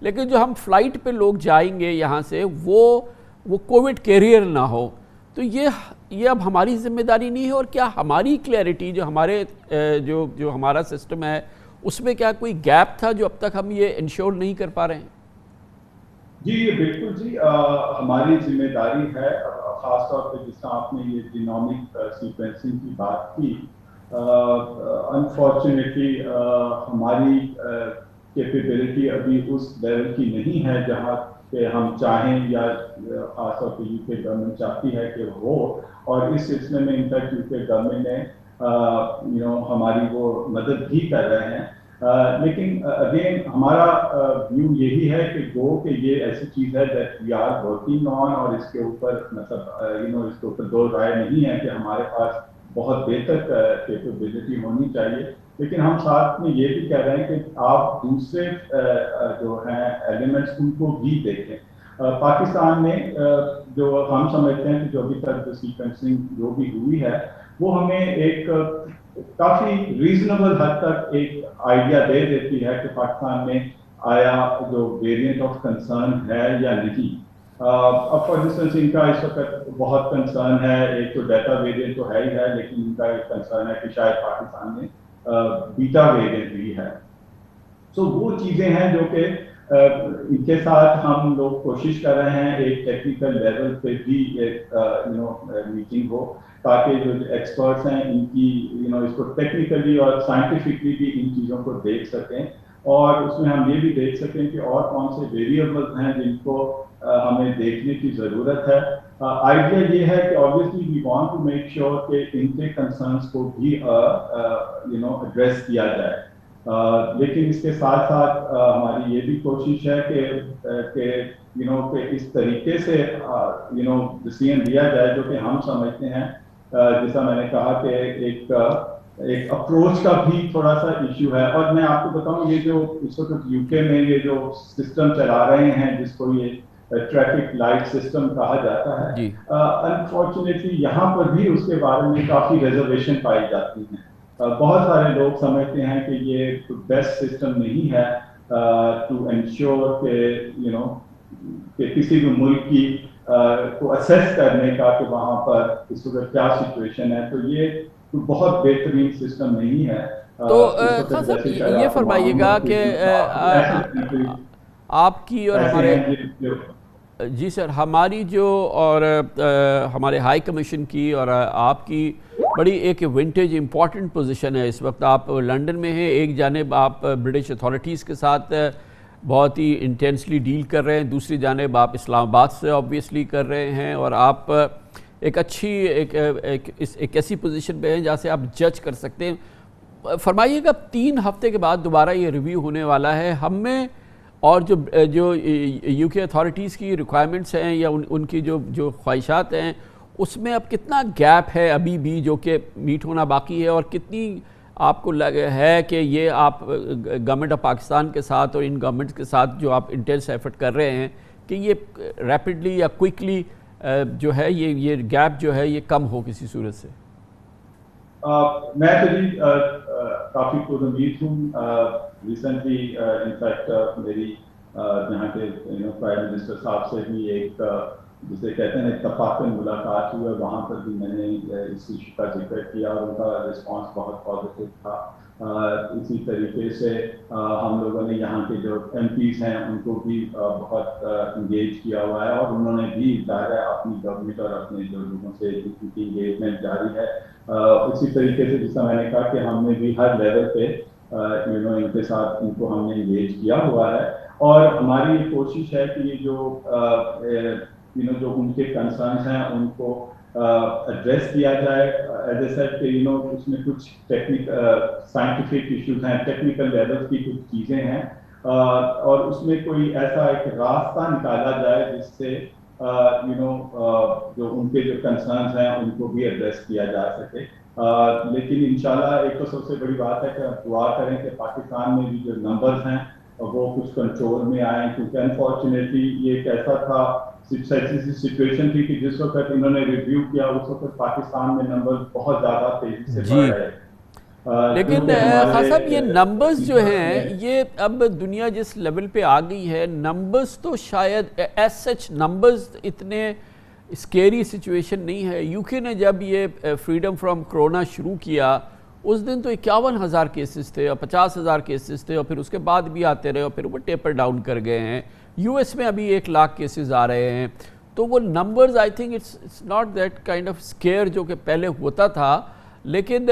لیکن جو ہم فلائٹ پہ لوگ جائیں گے یہاں سے وہ کووڈ کیریئر نہ ہو. تو یہ اب ہماری ذمہ داری نہیں ہے؟ اور کیا ہماری کلیئرٹی جو ہمارے جو ہمارا سسٹم ہے اس میں کیا کوئی گیپ تھا جو اب تک ہم یہ انشور نہیں کر پا رہے ہیں؟ جی بالکل جی، ہماری ذمہ داری ہے، خاص طور پہ جس طرح آپ نے یہ جینومک سیکوینسنگ کی بات کی. انفارچونیٹلی ہماری کیپیبلٹی ابھی اس لیول کی نہیں ہے جہاں کہ ہم چاہیں، یا خاص طور پہ یو کے گورنمنٹ چاہتی ہے کہ ہو. اور اس سلسلے میں انفیکٹ یو کے گورنمنٹ نے ہماری وہ مدد بھی کر رہے ہیں. لیکن اگین ہمارا ویو یہی ہے کہ یہ ایسی چیز ہے that we are working on, اور اس کے اوپر مطلب اس کے اوپر دو رائے نہیں ہے کہ ہمارے پاس بہت بہتر کیپیبلٹی ہونی چاہیے. لیکن ہم ساتھ میں یہ بھی کہہ رہے ہیں کہ آپ دوسرے جو ہیں ایلیمنٹس ان کو بھی دیکھیں. پاکستان میں جو ہم سمجھتے ہیں کہ جو ابھی تک سیکوینسنگ جو بھی ہوئی ہے وہ ہمیں ایک کافی ریزنیبل حد تک ایک آئیڈیا دے دیتی ہے کہ پاکستان میں آیا جو ویریئنٹ آف کنسرن ہے یا نہیں. اب فار انسٹنس ان کا اس وقت بہت کنسرن ہے، ایک تو ڈیٹا ویریئنٹ تو ہے ہی ہے، لیکن ان کا ایک کنسرن ہے کہ شاید پاکستان میں بیٹا ویریئنٹ بھی ہے. سو وہ چیزیں ہیں جو کہ ان کے ساتھ ہم لوگ کوشش کر رہے ہیں ایک ٹیکنیکل لیول پہ بھی ایک میٹنگ ہو، تاکہ جو ایکسپرٹس ہیں ان کی اس کو ٹیکنیکلی اور سائنٹیفکلی بھی ان چیزوں کو دیکھ سکیں، اور اس میں ہم یہ بھی دیکھ سکیں کہ اور کون سے ویریبلز ہیں جن کو ہمیں دیکھنے کی ضرورت ہے. آئیڈیا یہ ہے کہ obviously we want to make sure کہ ان کے کنسرنس کو بھی ایڈریس کیا جائے. لیکن اس کے ساتھ ساتھ ہماری یہ بھی کوشش ہے کہ اس طریقے سے ڈسیزن لیا جائے جو کہ ہم سمجھتے ہیں، جیسا میں نے کہا کہ ایک اپروچ کا بھی تھوڑا سا ایشو ہے. اور میں آپ کو بتاؤں یہ جو اس وقت یو کے میں یہ جو سسٹم چلا رہے ہیں جس کو یہ ٹریفک لائٹ سسٹم کہا جاتا ہے، انفارچونیٹلی یہاں پر بھی اس کے بارے میں کافی ریزرویشن پائی جاتی ہیں. بہت سارے لوگ سمجھتے ہیں کہ یہ بیسٹ سسٹم نہیں ہے ٹو انشور کہ کسی بھی ملک کی کو اسیس کرنے کا کہ وہاں پر اس وقت کیا سچویشن ہے. تو یہ بہت بہترین سسٹم نہیں ہے. تو یہ فرمائیے گا کہ آپ کی اور ہمارے جی سر ہماری جو اور ہمارے ہائی کمیشن کی اور آپ کی بڑی ایک ونٹیج امپورٹنٹ پوزیشن ہے اس وقت. آپ لنڈن میں ہیں، ایک جانب آپ برٹش اتھارٹیز کے ساتھ بہت ہی انٹینسلی ڈیل کر رہے ہیں، دوسری جانب آپ اسلام آباد سے آبویسلی کر رہے ہیں، اور آپ ایک اچھی ایک ایسی پوزیشن پہ ہیں جہاں سے آپ جج کر سکتے ہیں. فرمائیے گا 3 ہفتے کے بعد دوبارہ یہ ریویو ہونے والا ہے، ہم میں اور جو یو کے اتھارٹیز کی ریکوائرمنٹس ہیں یا ان کی جو خواہشات ہیں اس میں اب کتنا گیپ ہے ابھی بھی جو کہ میٹ ہونا باقی ہے، اور کتنی آپ کو ہے کہ یہ آپ گورنمنٹ آف پاکستان کے ساتھ اور ان گورنمنٹس کے ساتھ جو آپ انٹینس ایفرٹ کر رہے ہیں کہ یہ ریپڈلی یا کوئکلی جو ہے یہ گیپ جو ہے یہ کم ہو کسی صورت سے؟ میں تو جی کافی پر امید ہوں. ریسنٹلی انفیکٹ میری یہاں کے پرائم منسٹر صاحب سے بھی ایک جسے کہتے ہیں اتفاقاً ملاقات ہوئی ہے، وہاں پر بھی میں نے اس ایشو کا ذکر کیا اور ان کا رسپانس بہت پازیٹیو تھا. اسی طریقے سے ہم لوگوں نے یہاں کے جو ایم پیز ہیں ان کو بھی بہت انگیج کیا ہوا ہے، اور انہوں نے بھی ظاہر ہے اپنی گورنمنٹ اور اپنے جو لوگوں سے ان کی انگیجمنٹ جاری ہے. اسی طریقے سے جس طرح میں نے کہا کہ ہم نے بھی ہر لیول پہ ان کے ساتھ ان کو ہم نے انگیج کیا ہوا ہے، اور ہماری یہ کوشش ہے کہ یہ جو ان کے کنسرنس ہیں ان کو ایڈریس کیا جائے. ایز اے سیٹ کہ اس میں کچھ سائنٹیفک ایشوز ہیں، ٹیکنیکل لیول کی کچھ چیزیں ہیں، اور اس میں کوئی ایسا ایک راستہ نکالا جائے جس سے جو ان کے جو کنسرنس ہیں ان کو بھی ایڈریس کیا جا سکے. لیکن انشاءاللہ ایک تو سب سے بڑی بات ہے کہ آپ دعا کریں کہ پاکستان میں بھی جو نمبرز ہیں وہ کچھ کنٹرول میں آئیں، کیونکہ انفارچونیٹلی یہ ایک ایسا تھا ایسی سچویشن تھی کہ جس وقت انہوں نے ریویو کیا اس وقت پاکستان میں نمبر بہت زیادہ تیزی سے بڑھ رہے. لیکن خان صاحب یہ نمبرز جو ہیں یہ اب دنیا جس لیول پہ آ گئی ہے نمبرز تو شاید ایز سچ نمبرز اتنے اسکیری سچویشن نہیں ہے. یو کے نے جب یہ فریڈم فرام کرونا شروع کیا اس دن تو 51,000 کیسز تھے اور 50,000 کیسز تھے اور پھر اس کے بعد بھی آتے رہے اور پھر وہ ٹیپر ڈاؤن کر گئے ہیں. یو ایس میں ابھی 1 لاکھ کیسز آ رہے ہیں. تو وہ numbers I think it's not that kind of scare جو کہ پہلے ہوتا تھا. لیکن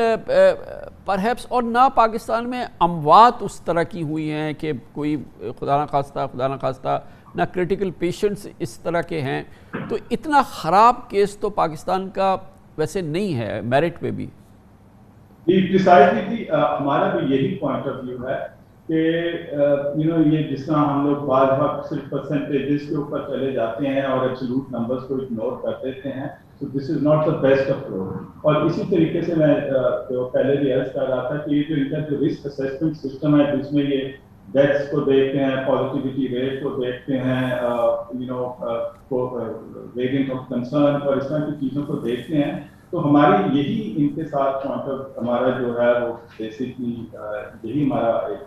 پرہیپس اور نہ پاکستان میں اموات اس طرح کی ہوئی ہیں کہ کوئی خدا نہ خواستہ نہ کرٹیکل پیشنٹس اس طرح کے ہیں. تو اتنا خراب کیس تو پاکستان کا ویسے نہیں ہے میرٹ پہ بھی. ہمارا بھی یہی پوائنٹ آف ویو ہے کہ یہ جس طرح ہم لوگ بعض وقت صرف پرسنٹیجز کے اوپر چلے جاتے ہیں اور ایبسولوٹ نمبرز کو اگنور کر دیتے ہیں. So this is not the best approach. اور اسی طریقے سے میں پہلے بھی عرض کر رہا تھا کہ یہ جو ان کا جو رسک اسیسمنٹ سسٹم ہے جس میں یہ ڈیتھس کو دیکھتے ہیں, پازیٹیوٹی ریٹ کو دیکھتے ہیں, ویریئنٹ آف کنسرن اور اس طرح کی چیزوں کو دیکھتے ہیں, تو ہماری یہی ان کے ساتھ پوائنٹ آف ہمارا جو ہے وہ بیسکلی یہی ہمارا ایک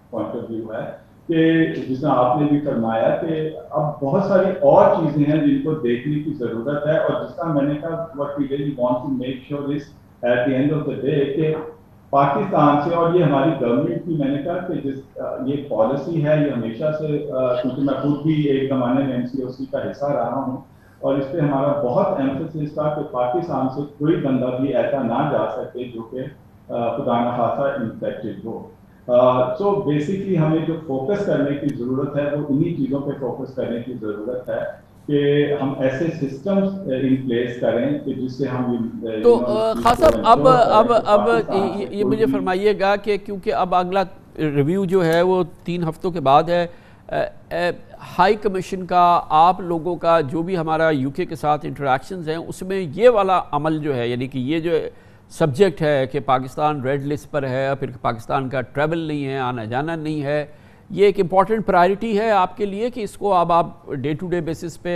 پوائنٹ آف ویو ہے کہ جس طرح آپ نے بھی فرمایا کہ اب بہت ساری اور چیزیں ہیں جن کو دیکھنے کی ضرورت ہے. اور جس طرح میں نے کہا what we really want to make sure is at the end of the day کہ پاکستان سے, اور یہ ہماری گورنمنٹ کی میں نے کہا کہ یہ پالیسی ہے یہ ہمیشہ سے, کیونکہ میں خود بھی ایک زمانے میں MCOC کا حصہ رہا ہوں اور اس پہ ہمارا بہت ایمفسس تھا کہ پاکستان سے کوئی بندہ بھی ایسا نہ جا سکے جو کہ خدا نخواستہ انفیکٹڈ ہو. سو بیسکلی ہمیں جو فوکس کرنے کی ضرورت ہے وہ انہی چیزوں پہ فوکس کرنے کی ضرورت ہے کہ ہم ایسے سسٹمز ان پلیس کریں کہ جس سے ہم تو خاص اب یہ مجھے فرمائیے گا کہ کیونکہ اب اگلا ریویو جو ہے وہ 3 ہفتوں کے بعد ہے, ہائی کمیشن کا آپ لوگوں کا جو بھی ہمارا یو کے ساتھ انٹریکشنز ہیں اس میں یہ والا عمل جو ہے یعنی کہ یہ جو سبجیکٹ ہے کہ پاکستان ریڈ لسٹ پر ہے پھر پاکستان کا ٹریول نہیں ہے, آنا جانا نہیں ہے, یہ ایک امپورٹنٹ پرائرٹی ہے آپ کے لیے کہ اس کو اب آپ ڈے ٹو ڈے بیسس پہ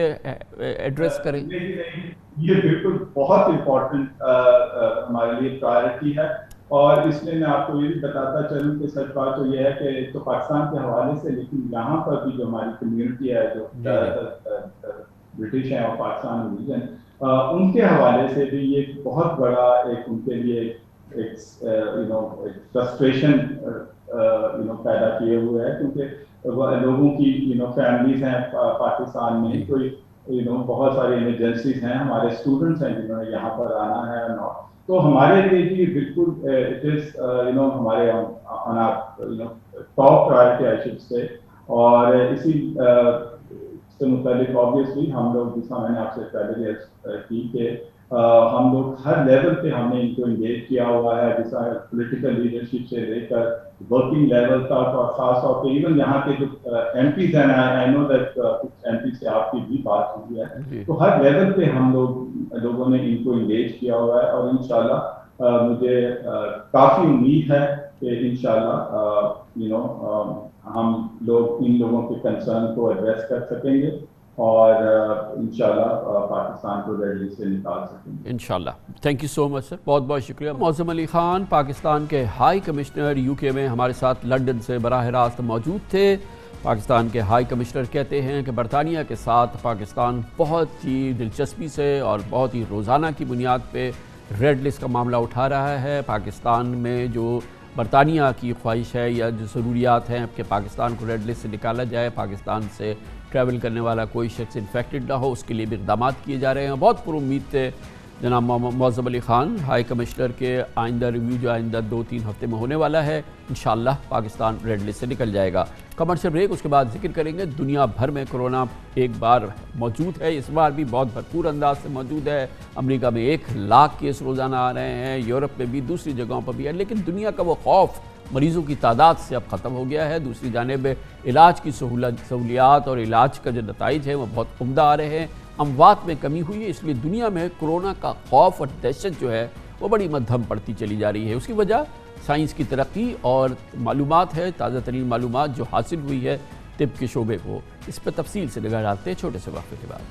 ایڈریس کریں؟ یہ بالکل بہت امپورٹنٹ ہمارے لیے پرائرٹی ہے. اور اس لیے میں آپ کو یہ بھی بتاتا چلوں کہ سچ بات تو یہ ہے کہ تو پاکستان کے حوالے سے لیکن یہاں پر بھی جو ہماری کمیونٹی ہے جو برٹش ہیں اور پاکستان ریجن ان کے حوالے سے بھی یہ بہت بڑا ایک ان کے لیے ایک فرسٹریشن پیدا کیے ہوئے ہے کیونکہ لوگوں کی فیملیز ہیں پاکستان میں, کوئی بہت ساری ایمرجنسیز ہیں, ہمارے اسٹوڈنٹس ہیں جنہوں نے یہاں پر آنا ہے. تو ہمارے لیے بھی بالکل اٹ از ہمارے top priority I should say. اور اسی سے متعلق آبویسلی ہم لوگ جس طرح میں نے آپ سے پہلے کی کہ ہم لوگ ہر لیول پہ ہم نے ان کو انگیج کیا ہوا ہے, جس طرح پولیٹیکل لیڈرشپ سے لے کر ورکنگ لیول تک, اور خاص طور پہ ایون یہاں کے جو ایم پیز ہیں, آئی نو دیٹ کچھ ایم پی سے آپ کی بھی بات ہوئی ہے, تو ہر لیول پہ ہم لوگوں نے ان کو انگیج کیا ہوا ہے. اور انشاءاللہ مجھے کافی امید ہے کہ انشاءاللہ ہم لوگ ان لوگوں کے کنسرن کو ایڈریس کر سکیں گے اور انشاءاللہ پاکستان کو ریڈ لسٹ سے نکال سکیں گے انشاءاللہ. تھینک یو سو مچ سر, بہت بہت شکریہ. معظم علی خان پاکستان کے ہائی کمشنر یو کے میں ہمارے ساتھ لنڈن سے براہ راست موجود تھے. پاکستان کے ہائی کمشنر کہتے ہیں کہ برطانیہ کے ساتھ پاکستان بہت ہی دلچسپی سے اور بہت ہی روزانہ کی بنیاد پہ ریڈ لسٹ کا معاملہ اٹھا رہا ہے. پاکستان میں جو برطانیہ کی خواہش ہے یا جو ضروریات ہیں کہ پاکستان کو ریڈ لسٹ سے نکالا جائے, پاکستان سے ٹریول کرنے والا کوئی شخص انفیکٹڈ نہ ہو, اس کے لیے بھی اقدامات کیے جا رہے ہیں. بہت پر امید تھے جناب معظم علی خان ہائی کمشنر کے آئندہ ریویو جو آئندہ 2-3 ہفتے میں ہونے والا ہے انشاءاللہ پاکستان ریڈ لسٹ سے نکل جائے گا. کمرشل بریک, اس کے بعد ذکر کریں گے دنیا بھر میں کرونا ایک بار موجود ہے, اس بار بھی بہت بھرپور انداز سے موجود ہے. امریکہ میں 1 لاکھ کیس روزانہ آ رہے ہیں, یورپ میں بھی, دوسری جگہوں پر بھی ہے, لیکن دنیا کا وہ خوف مریضوں کی تعداد سے اب ختم ہو گیا ہے. دوسری جانب علاج کی سہولیات اور علاج کا جو نتائج ہیں وہ بہت عمدہ آ رہے ہیں. اموات میں کمی ہوئی ہے, اس لیے دنیا میں کرونا کا خوف اور دہشت جو ہے وہ بڑی مدھم پڑتی چلی جا رہی ہے. اس کی وجہ سائنس کی ترقی اور معلومات ہے, تازہ ترین معلومات جو حاصل ہوئی ہے طب کے شعبے کو. اس پہ تفصیل سے نگاہ ڈالتے ہیں چھوٹے سے وقفے کے بعد.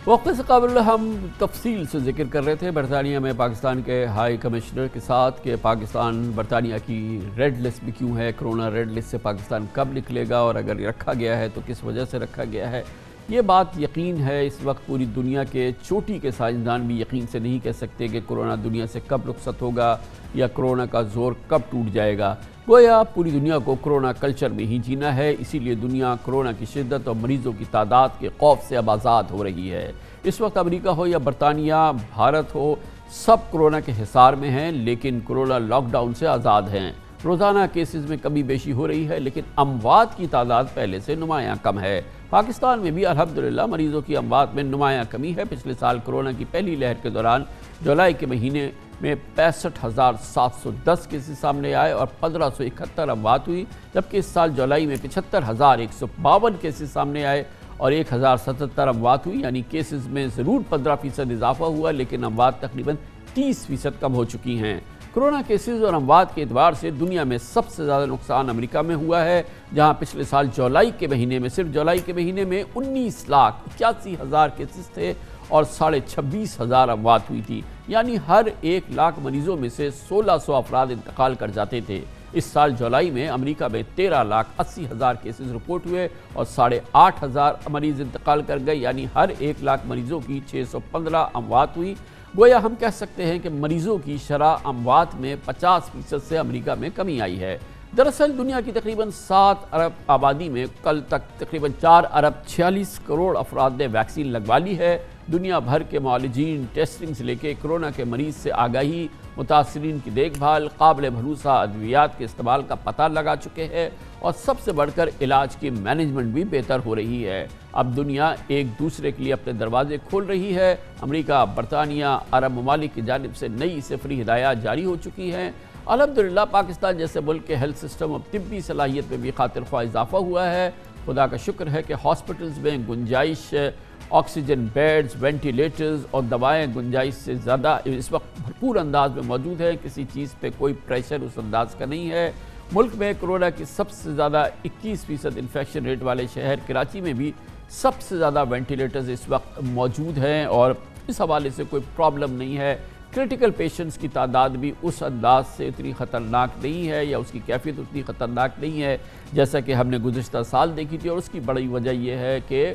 وقت سے قبل ہم تفصیل سے ذکر کر رہے تھے برطانیہ میں پاکستان کے ہائی کمشنر کے ساتھ کہ پاکستان برطانیہ کی ریڈ لسٹ میں کیوں ہے، کرونا ریڈ لسٹ سے پاکستان کب نکلے گا اور اگر رکھا گیا ہے تو کس وجہ سے رکھا گیا ہے۔ یہ بات یقین ہے اس وقت پوری دنیا کے چوٹی کے سائنسدان بھی یقین سے نہیں کہہ سکتے کہ کرونا دنیا سے کب رخصت ہوگا یا کرونا کا زور کب ٹوٹ جائے گا۔ گویا پوری دنیا کو کرونا کلچر میں ہی جینا ہے، اسی لیے دنیا کرونا کی شدت اور مریضوں کی تعداد کے خوف سے اب آزاد ہو رہی ہے۔ اس وقت امریکہ ہو یا برطانیہ، بھارت ہو، سب کرونا کے حصار میں ہیں لیکن کرونا لاک ڈاؤن سے آزاد ہیں۔ روزانہ کیسز میں کمی بیشی ہو رہی ہے لیکن اموات کی تعداد پہلے سے نمایاں کم ہے۔ پاکستان میں بھی الحمدللہ مریضوں کی اموات میں نمایاں کمی ہے۔ پچھلے سال کرونا کی پہلی لہر کے دوران جولائی کے مہینے میں 65,710 کیسز سامنے آئے اور 1,571 اموات ہوئی، جبکہ اس سال جولائی میں 75,152 کیسز سامنے آئے اور 1,077 اموات ہوئی، یعنی کیسز میں ضرور 15% اضافہ ہوا لیکن اموات تقریباً 30% کم ہو چکی ہیں۔ کرونا کیسز اور اموات کے اعتبار سے دنیا میں سب سے زیادہ نقصان امریکہ میں ہوا ہے، جہاں پچھلے سال جولائی کے مہینے میں صرف جولائی کے مہینے میں 19,81,000 کیسز تھے اور 26,500 اموات ہوئی تھی، یعنی ہر 1 لاکھ مریضوں میں سے 1,600 افراد انتقال کر جاتے تھے۔ اس سال جولائی میں امریکہ میں 13,80,000 کیسز رپورٹ ہوئے اور 8,500 مریض انتقال کر گئے، یعنی ہر 1 لاکھ مریضوں کی 615 اموات ہوئی۔ گویا ہم کہہ سکتے ہیں کہ مریضوں کی شرح اموات میں 50% سے امریکہ میں کمی آئی ہے۔ دراصل دنیا کی تقریباً 7 ارب آبادی میں کل تک تقریباً 4 ارب 46 کروڑ افراد نے ویکسین لگوا لی ہے۔ دنیا بھر کے معالجین ٹیسٹنگ سے لے کے کرونا کے مریض سے آگاہی، متاثرین کی دیکھ بھال، قابل بھروسہ ادویات کے استعمال کا پتہ لگا چکے ہیں اور سب سے بڑھ کر علاج کی مینجمنٹ بھی بہتر ہو رہی ہے۔ اب دنیا ایک دوسرے کے لیے اپنے دروازے کھول رہی ہے۔ امریکہ، برطانیہ، عرب ممالک کی جانب سے نئی سفری ہدایات جاری ہو چکی ہیں۔ الحمدللہ پاکستان جیسے ملک کے ہیلتھ سسٹم اور طبی صلاحیت میں بھی خاطر خواہ اضافہ ہوا ہے۔ خدا کا شکر ہے کہ ہاسپٹلز میں گنجائش، آکسیجن بیڈز، وینٹیلیٹرز اور دوائیں گنجائش سے زیادہ اس وقت بھرپور انداز میں موجود ہیں، کسی چیز پہ کوئی پریشر اس انداز کا نہیں ہے۔ ملک میں کرونا کی سب سے زیادہ 21% انفیکشن ریٹ والے شہر کراچی میں بھی سب سے زیادہ وینٹیلیٹرز اس وقت موجود ہیں اور اس حوالے سے کوئی پرابلم نہیں ہے۔ کرٹیکل پیشنٹس کی تعداد بھی اس انداز سے اتنی خطرناک نہیں ہے یا اس کی کیفیت اتنی خطرناک نہیں ہے جیسا کہ ہم نے گزشتہ سال دیکھی تھی، اور اس کی بڑی وجہ یہ ہے کہ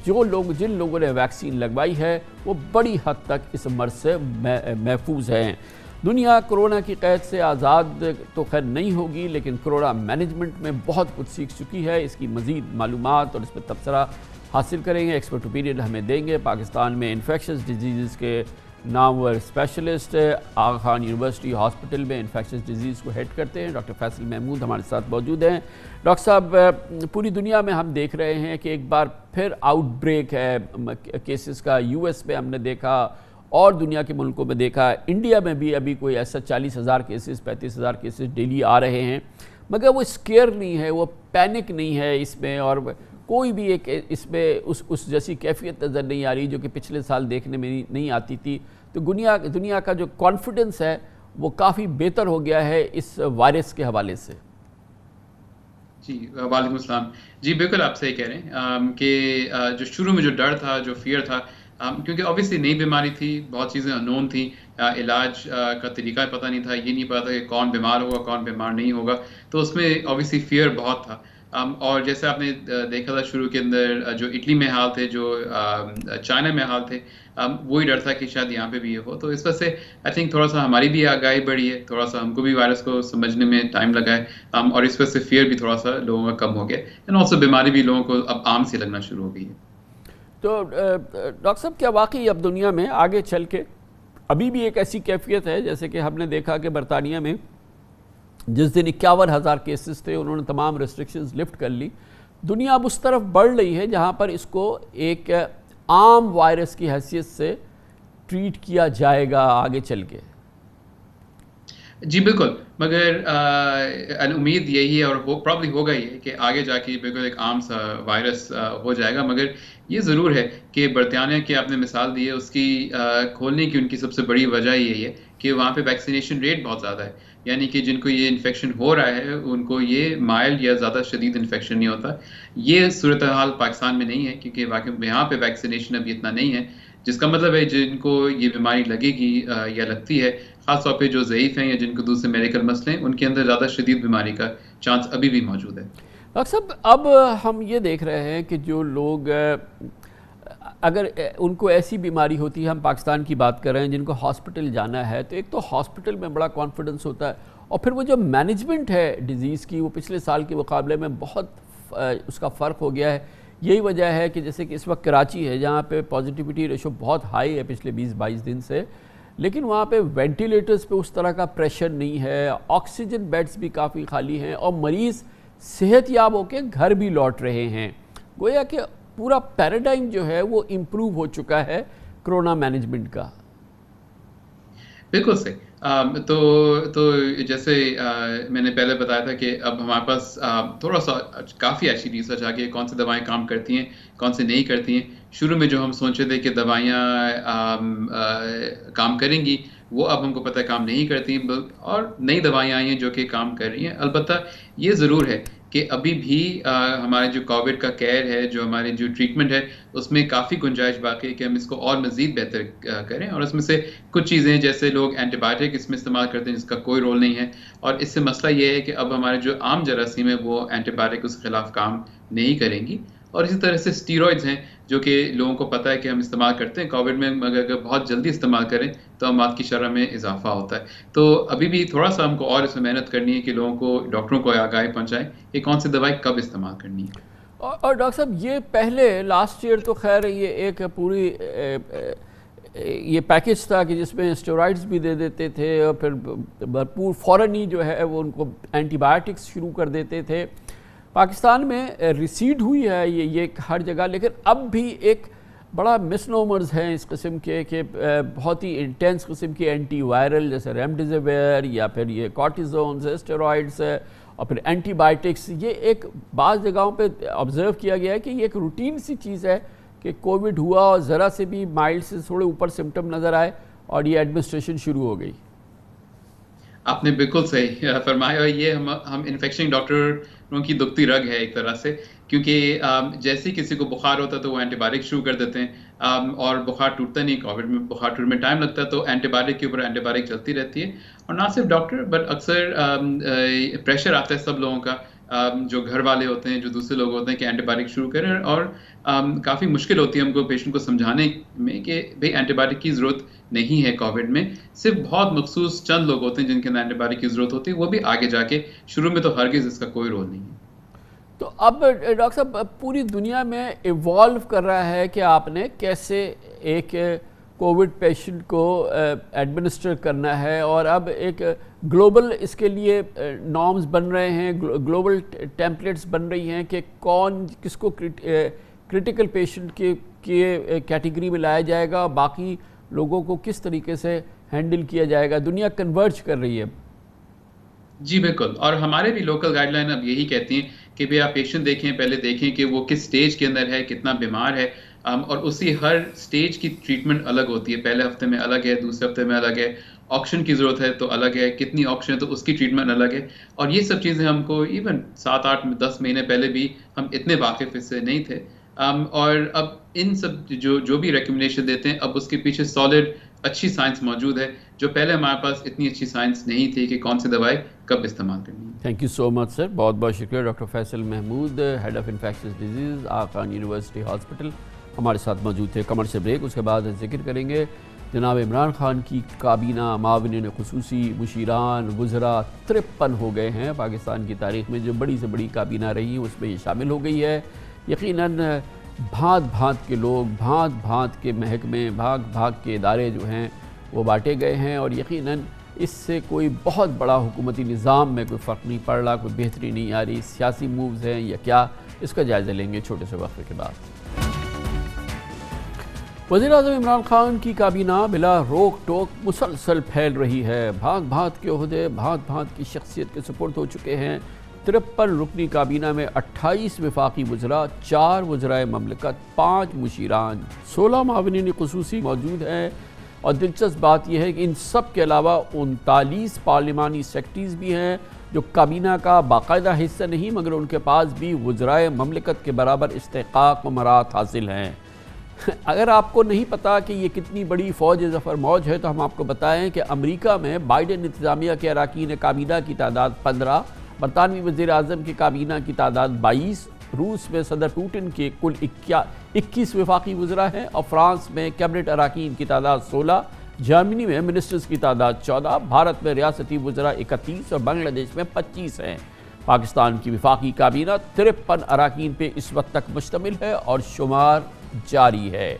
جن لوگوں نے ویکسین لگوائی ہے وہ بڑی حد تک اس مرض سے محفوظ ہیں۔ دنیا کرونا کی قید سے آزاد تو خیر نہیں ہوگی لیکن کرونا مینجمنٹ میں بہت کچھ سیکھ چکی ہے۔ اس کی مزید معلومات اور اس پہ تبصرہ حاصل کریں گے، ایکسپرٹ اوپینین ہمیں دیں گے۔ پاکستان میں انفیکشس ڈیزیزز کے نامور اسپیشلسٹ آغا خان یونیورسٹی ہاسپٹل میں انفیکشس ڈیزیز کو ہیڈ کرتے ہیں ڈاکٹر فیصل محمود ہمارے ساتھ موجود ہیں۔ ڈاکٹر صاحب، پوری دنیا میں ہم دیکھ رہے ہیں کہ ایک بار پھر آؤٹ بریک ہے کیسز کا۔ یو ایس میں ہم نے دیکھا اور دنیا کے ملکوں میں دیکھا، انڈیا میں بھی ابھی کوئی ایسا 40,000 کیسز 35,000 کیسز ڈیلی آ رہے ہیں، مگر وہ اسکیئر نہیں ہے، وہ پینک نہیں ہے اس میں، اور کوئی بھی ایک اس میں اس جیسی کیفیت نظر نہیں آ رہی جو کہ پچھلے سال دیکھنے میں نہیں آتی تھی۔ تو دنیا کا جو کانفیڈنس ہے وہ کافی بہتر ہو گیا ہے اس وائرس کے حوالے سے۔ جی وعلیکم السلام۔ جی بالکل آپ صحیح کہہ رہے ہیں کہ جو شروع میں جو ڈر تھا، جو فیئر تھا، کیونکہ اوبیسلی نئی بیماری تھی، بہت چیزیں انون تھیں، علاج کا طریقہ پتہ نہیں تھا، یہ نہیں پتا تھا کہ کون بیمار ہوگا کون بیمار نہیں ہوگا، تو اس میں اوبیسلی فیئر بہت تھا۔ اور جیسے آپ نے دیکھا تھا شروع کے اندر جو اٹلی میں حال تھے، جو چائنا میں حال تھے، وہی ڈر تھا کہ شاید یہاں پہ بھی یہ ہو۔ تو اس وجہ سے آئی تھنک تھوڑا سا ہماری بھی آگاہی بڑھی ہے، تھوڑا سا ہم کو بھی وائرس کو سمجھنے میں ٹائم لگا ہے، اور اس وجہ سے فیئر بھی تھوڑا سا لوگوں کا کم ہو گیا، اینڈ آلسو بیماری بھی لوگوں کو اب عام سے لگنا شروع ہو گئی ہے۔ تو ڈاکٹر صاحب، کیا واقعی اب دنیا میں آگے چل کے ابھی بھی ایک ایسی کیفیت ہے جیسے کہ ہم نے دیکھا کہ برطانیہ میں جس دن 51,000 کیسز تھے انہوں نے تمام ریسٹرکشنز لفٹ کر لی، دنیا اب اس طرف بڑھ رہی ہے جہاں پر اس کو ایک عام وائرس کی حیثیت سے ٹریٹ کیا جائے گا آگے چل کے؟ جی بالکل، مگر امید یہی ہے اور پرابلی ہوگا یہ کہ آگے جا کے بالکل ایک عام سا وائرس ہو جائے گا۔ مگر یہ ضرور ہے کہ برطانیہ کی آپ نے مثال دی ہے، اس کی کھولنے کی ان کی سب سے بڑی وجہ یہی ہے کہ وہاں پہ ویکسینیشن ریٹ بہت زیادہ ہے۔ یعنی کہ جن کو یہ انفیکشن ہو رہا ہے ان کو یہ مائلڈ یا زیادہ شدید انفیکشن نہیں ہوتا. یہ صورتحال پاکستان میں نہیں ہے کیونکہ واقعی یہاں پہ ویکسینیشن ابھی اتنا نہیں ہے، جس کا مطلب ہے جن کو یہ بیماری لگے گی یا لگتی ہے، خاص طور پہ جو ضعیف ہیں یا جن کو دوسرے میڈیکل مسئلے ہیں، ان کے اندر زیادہ شدید بیماری کا چانس ابھی بھی موجود ہے. ڈاکٹر صاحب اب ہم یہ دیکھ رہے ہیں کہ جو لوگ اگر ان کو ایسی بیماری ہوتی ہے، ہم پاکستان کی بات کر رہے ہیں، جن کو ہاسپٹل جانا ہے، تو ایک تو ہاسپٹل میں بڑا کانفیڈنس ہوتا ہے، اور پھر وہ جو مینجمنٹ ہے ڈیزیز کی وہ پچھلے سال کے مقابلے میں بہت اس کا فرق ہو گیا ہے. یہی وجہ ہے کہ جیسے کہ اس وقت کراچی ہے جہاں پہ پازیٹیوٹی ریشو بہت ہائی ہے پچھلے 20-22 دن سے، لیکن وہاں پہ وینٹیلیٹرز پہ اس طرح کا پریشر نہیں ہے، آکسیجن بیڈز بھی کافی خالی ہیں، اور مریض صحت یاب ہو کے گھر بھی لوٹ رہے ہیں. گویا کہ پورا پیراڈائم جو ہے وہ امپروو ہو چکا ہے کرونا مینجمنٹ کا. بالکل صحیح. تو جیسے میں نے پہلے بتایا تھا کہ اب ہمارے پاس تھوڑا سا کافی ایسی ریسرچ آ گئی کون سی دوائیں کام کرتی ہیں کون سی نہیں کرتی ہیں. شروع میں جو ہم سوچے تھے کہ دوائیاں کام کریں گی وہ اب ہم کو پتہ ہے کام نہیں کرتی، اور نئی دوائیاں آئی ہیں جو کہ کام کر رہی ہیں. البتہ یہ ضرور ہے کہ ابھی بھی ہمارے جو کووڈ کا کیئر ہے، جو ہماری جو ٹریٹمنٹ ہے، اس میں کافی گنجائش باقی ہے کہ ہم اس کو اور مزید بہتر کریں. اور اس میں سے کچھ چیزیں جیسے لوگ اینٹی بایوٹک اس میں استعمال کرتے ہیں جس کا کوئی رول نہیں ہے، اور اس سے مسئلہ یہ ہے کہ اب ہمارے جو عام جراثیم ہے وہ اینٹی بایوٹک اس کے خلاف کام نہیں کریں گی. اور اسی طرح سے اسٹیرائڈز ہیں جو کہ لوگوں کو پتہ ہے کہ ہم استعمال کرتے ہیں کووڈ میں، مگر اگر بہت جلدی استعمال کریں تو اموات کی شرح میں اضافہ ہوتا ہے. تو ابھی بھی تھوڑا سا ہم کو اور اس میں محنت کرنی ہے کہ لوگوں کو، ڈاکٹروں کو آگاہی پہنچائیں کہ کون سی دوائی کب استعمال کرنی ہے. اور ڈاکٹر صاحب یہ پہلے لاسٹ ایئر تو خیر یہ ایک پوری یہ پیکج تھا کہ جس میں اسٹیرائڈز بھی دے دیتے تھے، اور پھر بھرپور فوراً ہی جو ہے وہ ان کو اینٹی بایوٹکس شروع کر دیتے تھے. پاکستان میں ریسیڈ ہوئی ہے یہ ہر جگہ، لیکن اب بھی ایک بڑا مس نومرز ہیں اس قسم کے کہ بہت ہی انٹینس قسم کے اینٹی وائرل جیسے ریمڈیزیویر یا پھر یہ کارٹیزونز، اسٹیرائڈز اور پھر اینٹی بایوٹکس، یہ ایک بعض جگہوں پہ آبزرو کیا گیا ہے کہ یہ ایک روٹین سی چیز ہے کہ کووڈ ہوا اور ذرا سے بھی مائلڈ سے تھوڑے اوپر سمٹم نظر آئے اور یہ ایڈمنسٹریشن شروع ہو گئی. آپ نے بالکل صحیح فرمایا، اور یہ ہم انفیکشن ڈاکٹروں کی دکھتی رگ ہے ایک طرح سے، کیونکہ جیسے ہی کسی کو بخار ہوتا ہے تو وہ اینٹی بایوٹک شروع کر دیتے ہیں، اور بخار ٹوٹتا نہیں. کووڈ میں بخار ٹوٹنے میں ٹائم لگتا ہے، تو اینٹی بایوٹک کے اوپر اینٹی بایوٹک چلتی رہتی ہے. اور نہ صرف ڈاکٹر بٹ اکثر پریشر آتا ہے سب لوگوں کا، جو گھر والے ہوتے ہیں، جو دوسرے لوگ ہوتے ہیں کہ اینٹی بایوٹک شروع کریں. اور کافی مشکل ہوتی ہے ہم کو پیشنٹ کو سمجھانے میں کہ بھئی اینٹی بایوٹک کی ضرورت نہیں ہے کووڈ میں. صرف بہت مخصوص چند لوگ ہوتے ہیں جن کے اندر اینٹی بایوٹک کی ضرورت ہوتی ہے، وہ بھی آگے جا کے. شروع میں تو ہرگز اس کا کوئی رول نہیں ہے. تو اب ڈاکٹر صاحب پوری دنیا میں ایوالو کر رہا ہے کہ آپ نے کیسے ایک کووڈ پیشنٹ کو ایڈمنسٹر کرنا ہے، اور اب ایک گلوبل اس کے لیے نارمز بن رہے ہیں، گلوبل ٹیمپلیٹس بن رہی ہیں کہ کون کس کو کرٹیکل پیشنٹ کے کیٹیگری میں لایا جائے گا، باقی لوگوں کو کس طریقے سے ہینڈل کیا جائے گا. دنیا کنورج کر رہی ہے. جی بالکل، اور ہمارے بھی لوکل گائیڈ لائن اب یہی کہتی ہیں کہ بھئی آپ پیشنٹ دیکھیں، پہلے دیکھیں کہ وہ کس سٹیج کے اندر ہے، کتنا بیمار ہے، اور اسی ہر سٹیج کی ٹریٹمنٹ الگ ہوتی ہے. پہلے ہفتے میں الگ ہے، دوسرے ہفتے میں الگ ہے، آکسیجن کی ضرورت ہے تو الگ ہے، کتنی آکسیجن ہے تو اس کی ٹریٹمنٹ الگ ہے. اور یہ سب چیزیں ہم کو ایون 7, 8, 10 مہینے پہلے بھی ہم اتنے واقف اس سے نہیں تھے. اور اب ان سب جو بھی ریکمنڈیشن دیتے ہیں، اب اس کے پیچھے سالڈ اچھی سائنس موجود ہے، جو پہلے ہمارے پاس اتنی اچھی سائنس نہیں تھی کہ کون سی دوائی کب استعمال کرنی ہے. تھینک یو سو مچ سر، بہت بہت شکریہ. Doctor Faisal Mahmood, head of infectious disease, Aga Khan university hospital, ہمارے ساتھ موجود تھے. کمرشل بریک، اس کے بعد ذکر کریں گے جناب عمران خان کی کابینہ معاونین خصوصی، مشیران، وزراء 53 ہو گئے ہیں. پاکستان کی تاریخ میں جو بڑی سے بڑی کابینہ رہی اس میں یہ شامل ہو گئی ہے. یقیناً بھانت بھانت کے لوگ، بھانت بھانت کے محکمے، بھانت کے ادارے جو ہیں وہ بانٹے گئے ہیں، اور یقیناً اس سے کوئی بہت بڑا حکومتی نظام میں کوئی فرق نہیں پڑ رہا، کوئی بہتری نہیں آ رہی. سیاسی مووز ہیں یا کیا، اس کا جائزہ لیں گے چھوٹے سے وقفے کے بعد. وزیراعظم عمران خان کی کابینہ بلا روک ٹوک مسلسل پھیل رہی ہے. بھانت بھانت کے عہدے، بھانت بھانت کی شخصیت کے سپرد ہو چکے ہیں. 53 رکنی کابینہ میں 28 وفاقی وزراء، 4 وزرائے مملکت، 5 مشیران، 16 معاونین خصوصی موجود ہیں. اور دلچسپ بات یہ ہے کہ ان سب کے علاوہ 39 پارلیمانی سیکرٹریز بھی ہیں جو کابینہ کا باقاعدہ حصہ نہیں، مگر ان کے پاس بھی وزرائے مملکت کے برابر استحقاق و مہارات حاصل ہیں۔ اگر آپ کو نہیں پتا کہ یہ کتنی بڑی فوج ظفر موج ہے تو ہم آپ کو بتائیں کہ امریکہ میں بائیڈن انتظامیہ کے اراکین کابینہ کی تعداد 15، برطانوی وزیر اعظم کی کابینہ کی تعداد 22، روس میں صدر پوٹن کے کل 21 وفاقی وزراء ہیں، اور فرانس میں کیبنٹ اراکین کی تعداد 16، جرمنی میں منسٹرز کی تعداد 14، بھارت میں ریاستی وزراء 31 اور بنگلہ دیش میں 25 ہیں۔ پاکستان کی وفاقی کابینہ 53 اراکین پہ اس وقت تک مشتمل ہے اور شمار جاری ہے۔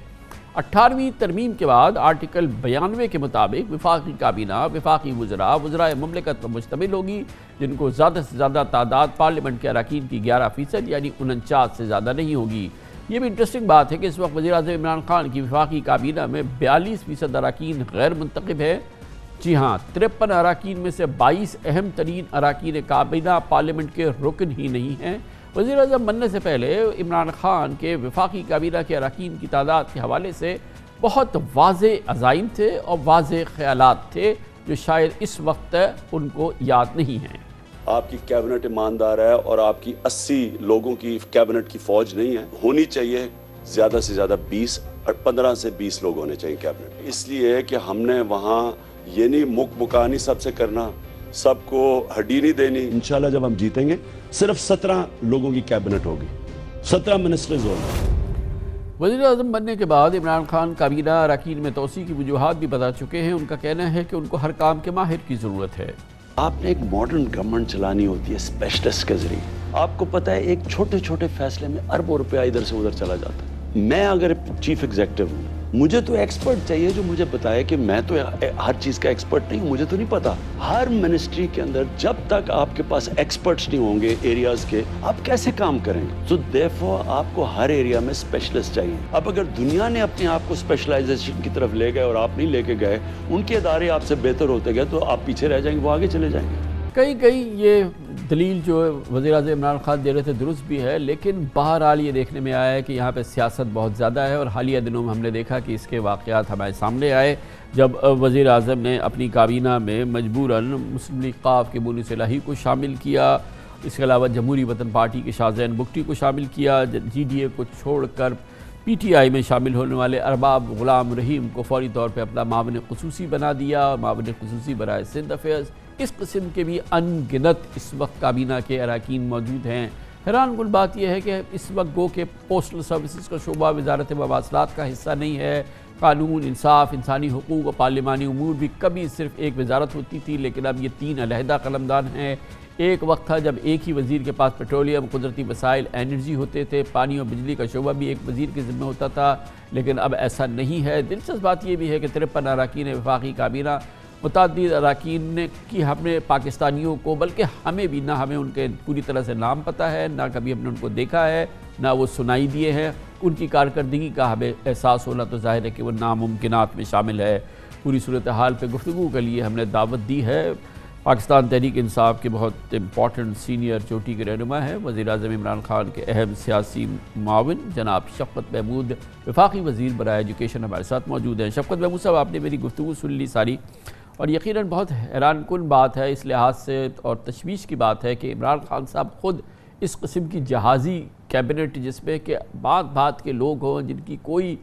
18ویں ترمیم کے بعد آرٹیکل 92 کے مطابق وفاقی کابینہ وفاقی وزرائے مملکت پر مشتمل ہوگی، جن کو زیادہ سے زیادہ تعداد پارلیمنٹ کے اراکین کی 11% یعنی 49 سے زیادہ نہیں ہوگی۔ یہ بھی انٹرسٹنگ بات ہے کہ اس وقت وزیر اعظم عمران خان کی وفاقی کابینہ میں 42% اراکین غیر منتخب ہے۔ جی ہاں، 53 اراکین میں سے 22 اہم ترین اراکین کابینہ پارلیمنٹ کے رکن ہی نہیں ہیں۔ وزیر اعظم بننے سے پہلے عمران خان کے وفاقی کابینہ کے اراکین کی تعداد کے حوالے سے بہت واضح عزائم تھے اور واضح خیالات تھے جو شاید اس وقت ان کو یاد نہیں ہیں۔ آپ کی کیبنٹ ایماندار ہے اور آپ کی 80 لوگوں کی کیبنٹ کی فوج نہیں ہے، ہونی چاہیے زیادہ سے زیادہ 20 اور 15 سے 20 لوگ ہونے چاہیے کیبنٹ۔ اس لیے کہ ہم نے وہاں یہ نہیں مکانی سب سے کرنا، سب کو ہڈی نہیں دینی۔ انشاءاللہ جب ہم جیتیں گے صرف 17 لوگوں کی کیبنٹ ہوگی، 17 منسٹرز ہوں۔ وزیر اعظم بننے کے بعد عمران خان کابینہ اراکین میں توسیع کی وجوہات بھی بتا چکے ہیں۔ ان کا کہنا ہے کہ ان کو ہر کام کے ماہر کی ضرورت ہے۔ آپ نے ایک ماڈرن گورنمنٹ چلانی ہوتی ہے اسپیشلسٹ کے ذریعے۔ آپ کو پتہ ہے ایک چھوٹے چھوٹے فیصلے میں اربوں روپیہ ادھر سے ادھر چلا جاتا ہے۔ میں اگر چیف ایگزیکٹو ہوں، مجھے تو ایکسپرٹ چاہیے جو مجھے بتائے کہ میں تو ہر چیز کا ایکسپرٹ نہیں ہوں، مجھے تو نہیں پتا۔ ہر منسٹری کے اندر جب تک آپ کے پاس ایکسپرٹس نہیں ہوں گے ایریاز کے، آپ کیسے کام کریں گے؟ سو دیرفور آپ کو ہر ایریا میں اسپیشلسٹ چاہیے۔ اب اگر دنیا نے اپنے آپ کو اسپیشلائزیشن کی طرف لے گئے اور آپ نہیں لے کے گئے، ان کے ادارے آپ سے بہتر ہوتے گئے تو آپ پیچھے رہ جائیں گے، وہ آگے چلے جائیں گے۔ کئی یہ دلیل جو وزیر اعظم عمران خان دے رہے تھے درست بھی ہے، لیکن بہرحال یہ دیکھنے میں آیا ہے کہ یہاں پہ سیاست بہت زیادہ ہے، اور حالیہ دنوں میں ہم نے دیکھا کہ اس کے واقعات ہمارے سامنے آئے جب وزیر اعظم نے اپنی کابینہ میں مجبوراً مسلم لیگ قاف کے مونس الہی کو شامل کیا، اس کے علاوہ جمہوری وطن پارٹی کے شاہ زین بگٹی کو شامل کیا، جی ڈی اے کو چھوڑ کر پی ٹی آئی میں شامل ہونے والے ارباب غلام رحیم کو فوری طور پہ اپنا معاون خصوصی بنا دیا، معاون خصوصی برائے سندھ افیئرز۔ اس قسم کے بھی ان گنت اس وقت کابینہ کے اراکین موجود ہیں۔ حیران کن بات یہ ہے کہ اس وقت گو کہ پوسٹل سروسز کا شعبہ وزارت مواصلات کا حصہ نہیں ہے، قانون، انصاف، انسانی حقوق اور پارلیمانی امور بھی کبھی صرف ایک وزارت ہوتی تھی، لیکن اب یہ 3 علیحدہ قلمدان ہیں۔ ایک وقت تھا جب ایک ہی وزیر کے پاس پیٹرولیم، قدرتی وسائل، انرجی ہوتے تھے، پانی اور بجلی کا شعبہ بھی ایک وزیر کے ذمہ ہوتا تھا، لیکن اب ایسا نہیں ہے۔ دلچسپ بات یہ بھی ہے کہ 53 اراکین وفاقی کابینہ، متعدد اراکین کی ہم نے پاکستانیوں کو، بلکہ ہمیں بھی، نہ ہمیں ان کے پوری طرح سے نام پتہ ہے، نہ کبھی ہم نے ان کو دیکھا ہے، نہ وہ سنائی دیے ہیں۔ ان کی کارکردگی کا ہمیں احساس ہونا تو ظاہر ہے کہ وہ ناممکنات میں شامل ہے۔ پوری صورتحال پہ گفتگو کے لیے ہم نے دعوت دی ہے پاکستان تحریک انصاف کے بہت امپورٹنٹ سینئر چوٹی کے رہنما ہیں، وزیر اعظم عمران خان کے اہم سیاسی معاون جناب شفقت محمود، وفاقی وزیر برائے ایجوکیشن ہمارے ساتھ موجود ہیں۔ شفقت محمود صاحب، آپ نے میری گفتگو سن لی ساری، اور یقیناً بہت حیران کن بات ہے اس لحاظ سے اور تشویش کی بات ہے کہ عمران خان صاحب خود اس قسم کی جہازی کیبنٹ جس میں کہ بات کے لوگ ہوں جن کی کوئی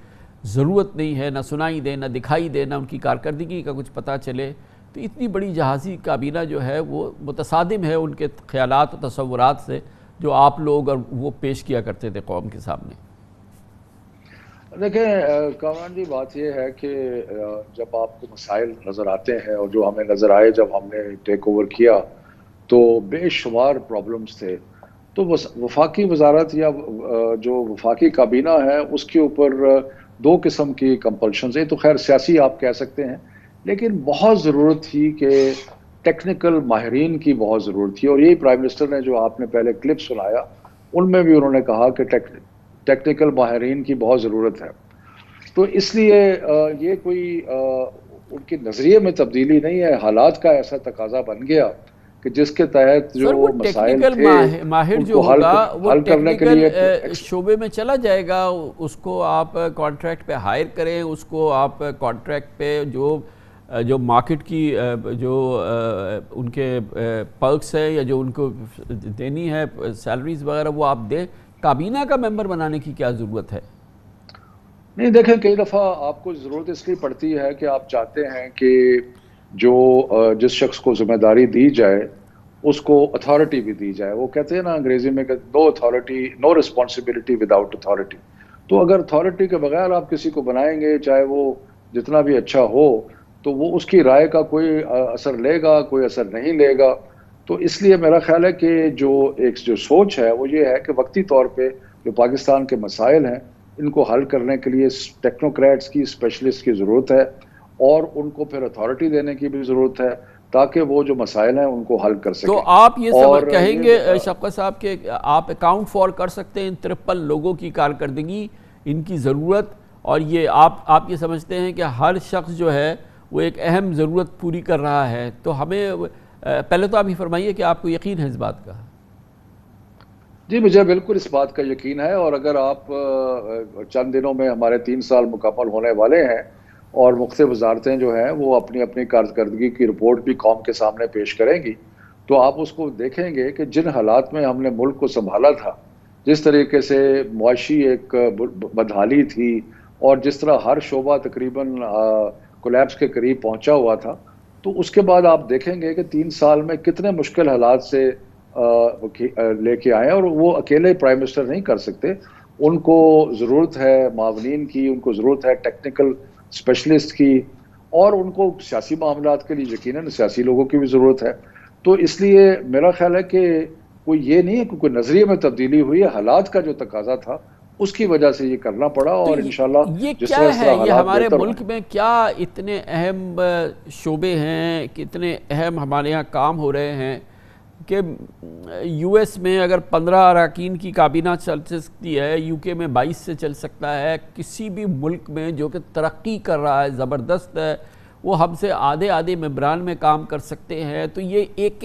ضرورت نہیں ہے، نہ سنائی دے، نہ دکھائی دے، نہ ان کی کارکردگی کا کچھ پتہ چلے، تو اتنی بڑی جہازی کابینہ جو ہے وہ متصادم ہے ان کے خیالات و تصورات سے جو آپ لوگ اور وہ پیش کیا کرتے تھے قوم کے سامنے۔ دیکھیں کامران جی، بات یہ ہے کہ جب آپ کو مسائل نظر آتے ہیں، اور جو ہمیں نظر آئے جب ہم نے ٹیک اوور کیا تو بے شمار پرابلمز تھے، تو وفاقی وزارت یا جو وفاقی کابینہ ہے اس کے اوپر 2 قسم کی کمپلشنز ہیں۔ تو خیر سیاسی آپ کہہ سکتے ہیں، لیکن بہت ضرورت تھی کہ ٹیکنیکل ماہرین کی بہت ضرورت تھی، اور یہی پرائم منسٹر نے جو آپ نے پہلے کلپ سنایا ان میں بھی انہوں نے کہا کہ ٹیکنیکل ماہرین کی بہت ضرورت ہے۔ تو اس لیے یہ کوئی ان کے نظریے میں تبدیلی نہیں ہے، حالات کا ایسا تقاضا بن گیا کہ جس کے تحت جو مسائل تھے ماہر جو ہوگا وہ ٹیکنیکل شعبے میں چلا جائے گا، اس کو آپ کانٹریکٹ پہ ہائر کریں، اس کو آپ کانٹریکٹ پہ جو مارکیٹ کی جو ان کے پرکس ہے یا جو ان کو دینی ہے سیلریز وغیرہ وہ آپ دیں۔ کابینہ کا ممبر بنانے کی کیا ضرورت ہے؟ نہیں دیکھیں، کئی دفعہ آپ کو ضرورت اس لیے پڑتی ہے کہ آپ چاہتے ہیں کہ جو جس شخص کو ذمہ داری دی جائے اس کو اتھارٹی بھی دی جائے۔ وہ کہتے ہیں نا انگریزی میں کہ نو اتھارٹی نو رسپانسبلٹی وداؤٹ اتھارٹی۔ تو اگر اتھارٹی کے بغیر آپ کسی کو بنائیں گے، چاہے وہ جتنا بھی اچھا ہو، تو وہ اس کی رائے کا کوئی اثر لے گا، کوئی اثر نہیں لے گا۔ تو اس لیے میرا خیال ہے کہ جو سوچ ہے وہ یہ ہے کہ وقتی طور پہ جو پاکستان کے مسائل ہیں ان کو حل کرنے کے لیے ٹیکنوکریٹس کی، اسپیشلسٹ کی ضرورت ہے، اور ان کو پھر اتھارٹی دینے کی بھی ضرورت ہے تاکہ وہ جو مسائل ہیں ان کو حل کر سکیں۔ تو آپ یہ سب کہیں گے شفقت صاحب کہ آپ اکاؤنٹ فار کر سکتے ہیں ان 53 لوگوں کی کارکردگی، ان کی ضرورت، اور یہ آپ یہ سمجھتے ہیں کہ ہر شخص جو ہے وہ ایک اہم ضرورت پوری کر رہا ہے؟ تو ہمیں پہلے تو آپ یہ فرمائیے کہ آپ کو یقین ہے اس بات کا؟ جی مجھے بالکل اس بات کا یقین ہے، اور اگر آپ چند دنوں میں ہمارے 3 سال مکمل ہونے والے ہیں اور مختلف وزارتیں جو ہیں وہ اپنی اپنی کارکردگی کی رپورٹ بھی قوم کے سامنے پیش کریں گی، تو آپ اس کو دیکھیں گے کہ جن حالات میں ہم نے ملک کو سنبھالا تھا، جس طریقے سے معاشی ایک بدحالی تھی اور جس طرح ہر شعبہ تقریباً کولیپس کے قریب پہنچا ہوا تھا، تو اس کے بعد آپ دیکھیں گے کہ 3 سال میں کتنے مشکل حالات سے لے کے آئے ہیں، اور وہ اکیلے پرائم منسٹر نہیں کر سکتے۔ ان کو ضرورت ہے معاونین کی، ان کو ضرورت ہے ٹیکنیکل اسپیشلسٹ کی، اور ان کو سیاسی معاملات کے لیے یقیناً سیاسی لوگوں کی بھی ضرورت ہے۔ تو اس لیے میرا خیال ہے کہ کوئی یہ نہیں ہے کہ کوئی نظریے میں تبدیلی ہوئی ہے، حالات کا جو تقاضا تھا اس کی وجہ سے یہ کرنا پڑا، اور انشاءاللہ یہ کیا ہے، یہ ہمارے ملک میں کیا اتنے اہم شعبے ہیں، کتنے اہم ہمارے یہاں کام ہو رہے ہیں کہ یو ایس میں اگر 15 اراکین کی کابینہ چل سکتی ہے، یو کے میں 22 سے چل سکتا ہے، کسی بھی ملک میں جو کہ ترقی کر رہا ہے، زبردست ہے، وہ ہم سے آدھے ممبران میں کام کر سکتے ہیں۔ تو یہ ایک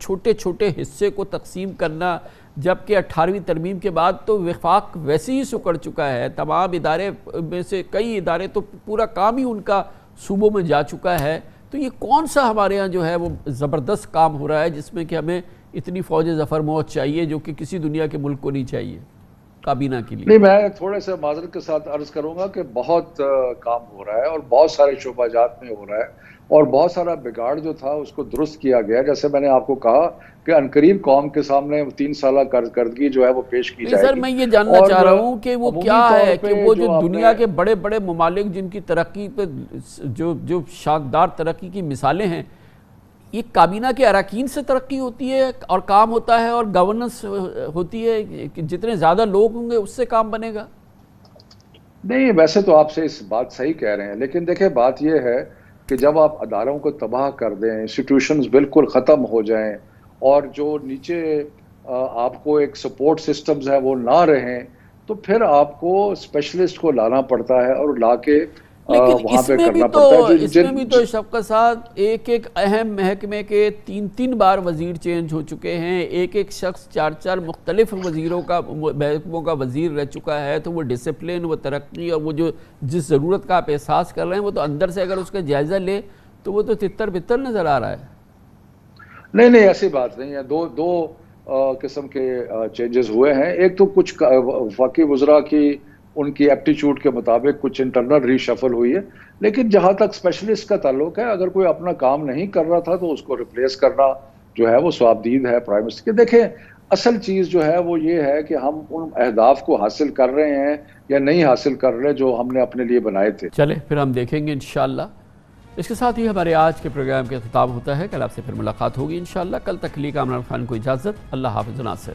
چھوٹے چھوٹے حصے کو تقسیم کرنا، جبکہ 18ویں ترمیم کے بعد تو وفاق ویسے ہی سکڑ چکا ہے، تمام ادارے میں سے کئی ادارے تو پورا کام ہی ان کا صوبوں میں جا چکا ہے۔ تو یہ کون سا ہمارے ہاں جو ہے وہ زبردست کام ہو رہا ہے جس میں کہ ہمیں اتنی فوج ظفر موت چاہیے جو کہ کسی دنیا کے ملک کو نہیں چاہیے کابینہ کے لیے؟ نہیں، میں تھوڑے سے معذرت کے ساتھ عرض کروں گا کہ بہت کام ہو رہا ہے اور بہت سارے شعبہ جات میں ہو رہا ہے، اور بہت سارا بگاڑ جو تھا اس کو درست کیا گیا۔ جیسے میں نے آپ کو کہا کہ عنقریب قوم کے سامنے 3 سالہ کارکردگی جو ہے وہ پیش کی جائے گی۔ سر میں یہ جاننا چاہ رہا ہوں کہ وہ کیا ہے کہ وہ جو دنیا کے بڑے بڑے ممالک جن کی ترقی پہ جو شاندار ترقی کی مثالیں ہیں، یہ کابینہ کے اراکین سے ترقی ہوتی ہے اور کام ہوتا ہے اور گورننس ہوتی ہے کہ جتنے زیادہ لوگ ہوں گے اس سے کام بنے گا؟ نہیں، ویسے تو آپ سے اس بات صحیح کہہ رہے ہیں، لیکن دیکھیں بات یہ ہے کہ جب آپ اداروں کو تباہ کر دیں، انسٹیٹیوشنز بالکل ختم ہو جائیں، اور جو نیچے آپ کو ایک سپورٹ سسٹمز ہیں وہ نہ رہیں، تو پھر آپ کو اسپیشلسٹ کو لانا پڑتا ہے اور لا کے وہاں پہ کرنا پڑتا ہے۔ اس میں بھی تو شفقت صاحب ایک اہم محکمے کے 3 بار وزیر چینج ہو چکے ہیں، ایک شخص 4 مختلف وزیروں کا محکموں کا وزیر رہ چکا ہے، تو وہ ڈسپلن، وہ ترقی اور وہ جو جس ضرورت کا آپ احساس کر رہے ہیں وہ تو اندر سے اگر اس کا جائزہ لے تو وہ تو تتر بتر نظر آ رہا ہے۔ نہیں ایسی بات نہیں ہے، دو قسم کے چینجز ہوئے ہیں۔ ایک تو کچھ وفاقی وزراء کی ان کی ایپٹیچیوڈ کے مطابق کچھ انٹرنل ری شفل ہوئی ہے، لیکن جہاں تک اسپیشلسٹ کا تعلق ہے، اگر کوئی اپنا کام نہیں کر رہا تھا تو اس کو ریپلیس کرنا جو ہے وہ ثوابدید ہے پرائم منسٹر کے۔ دیکھیں اصل چیز جو ہے وہ یہ ہے کہ ہم ان اہداف کو حاصل کر رہے ہیں یا نہیں حاصل کر رہے جو ہم نے اپنے لیے بنائے تھے۔ چلے پھر ہم دیکھیں گے انشاءاللہ۔ اس کے ساتھ ہی ہمارے آج کے پروگرام کا اختتام ہوتا ہے۔ کل آپ سے پھر ملاقات ہوگی انشاءاللہ۔ کل تک کے لیے کامران خان کو اجازت۔ اللہ حافظ ناصر۔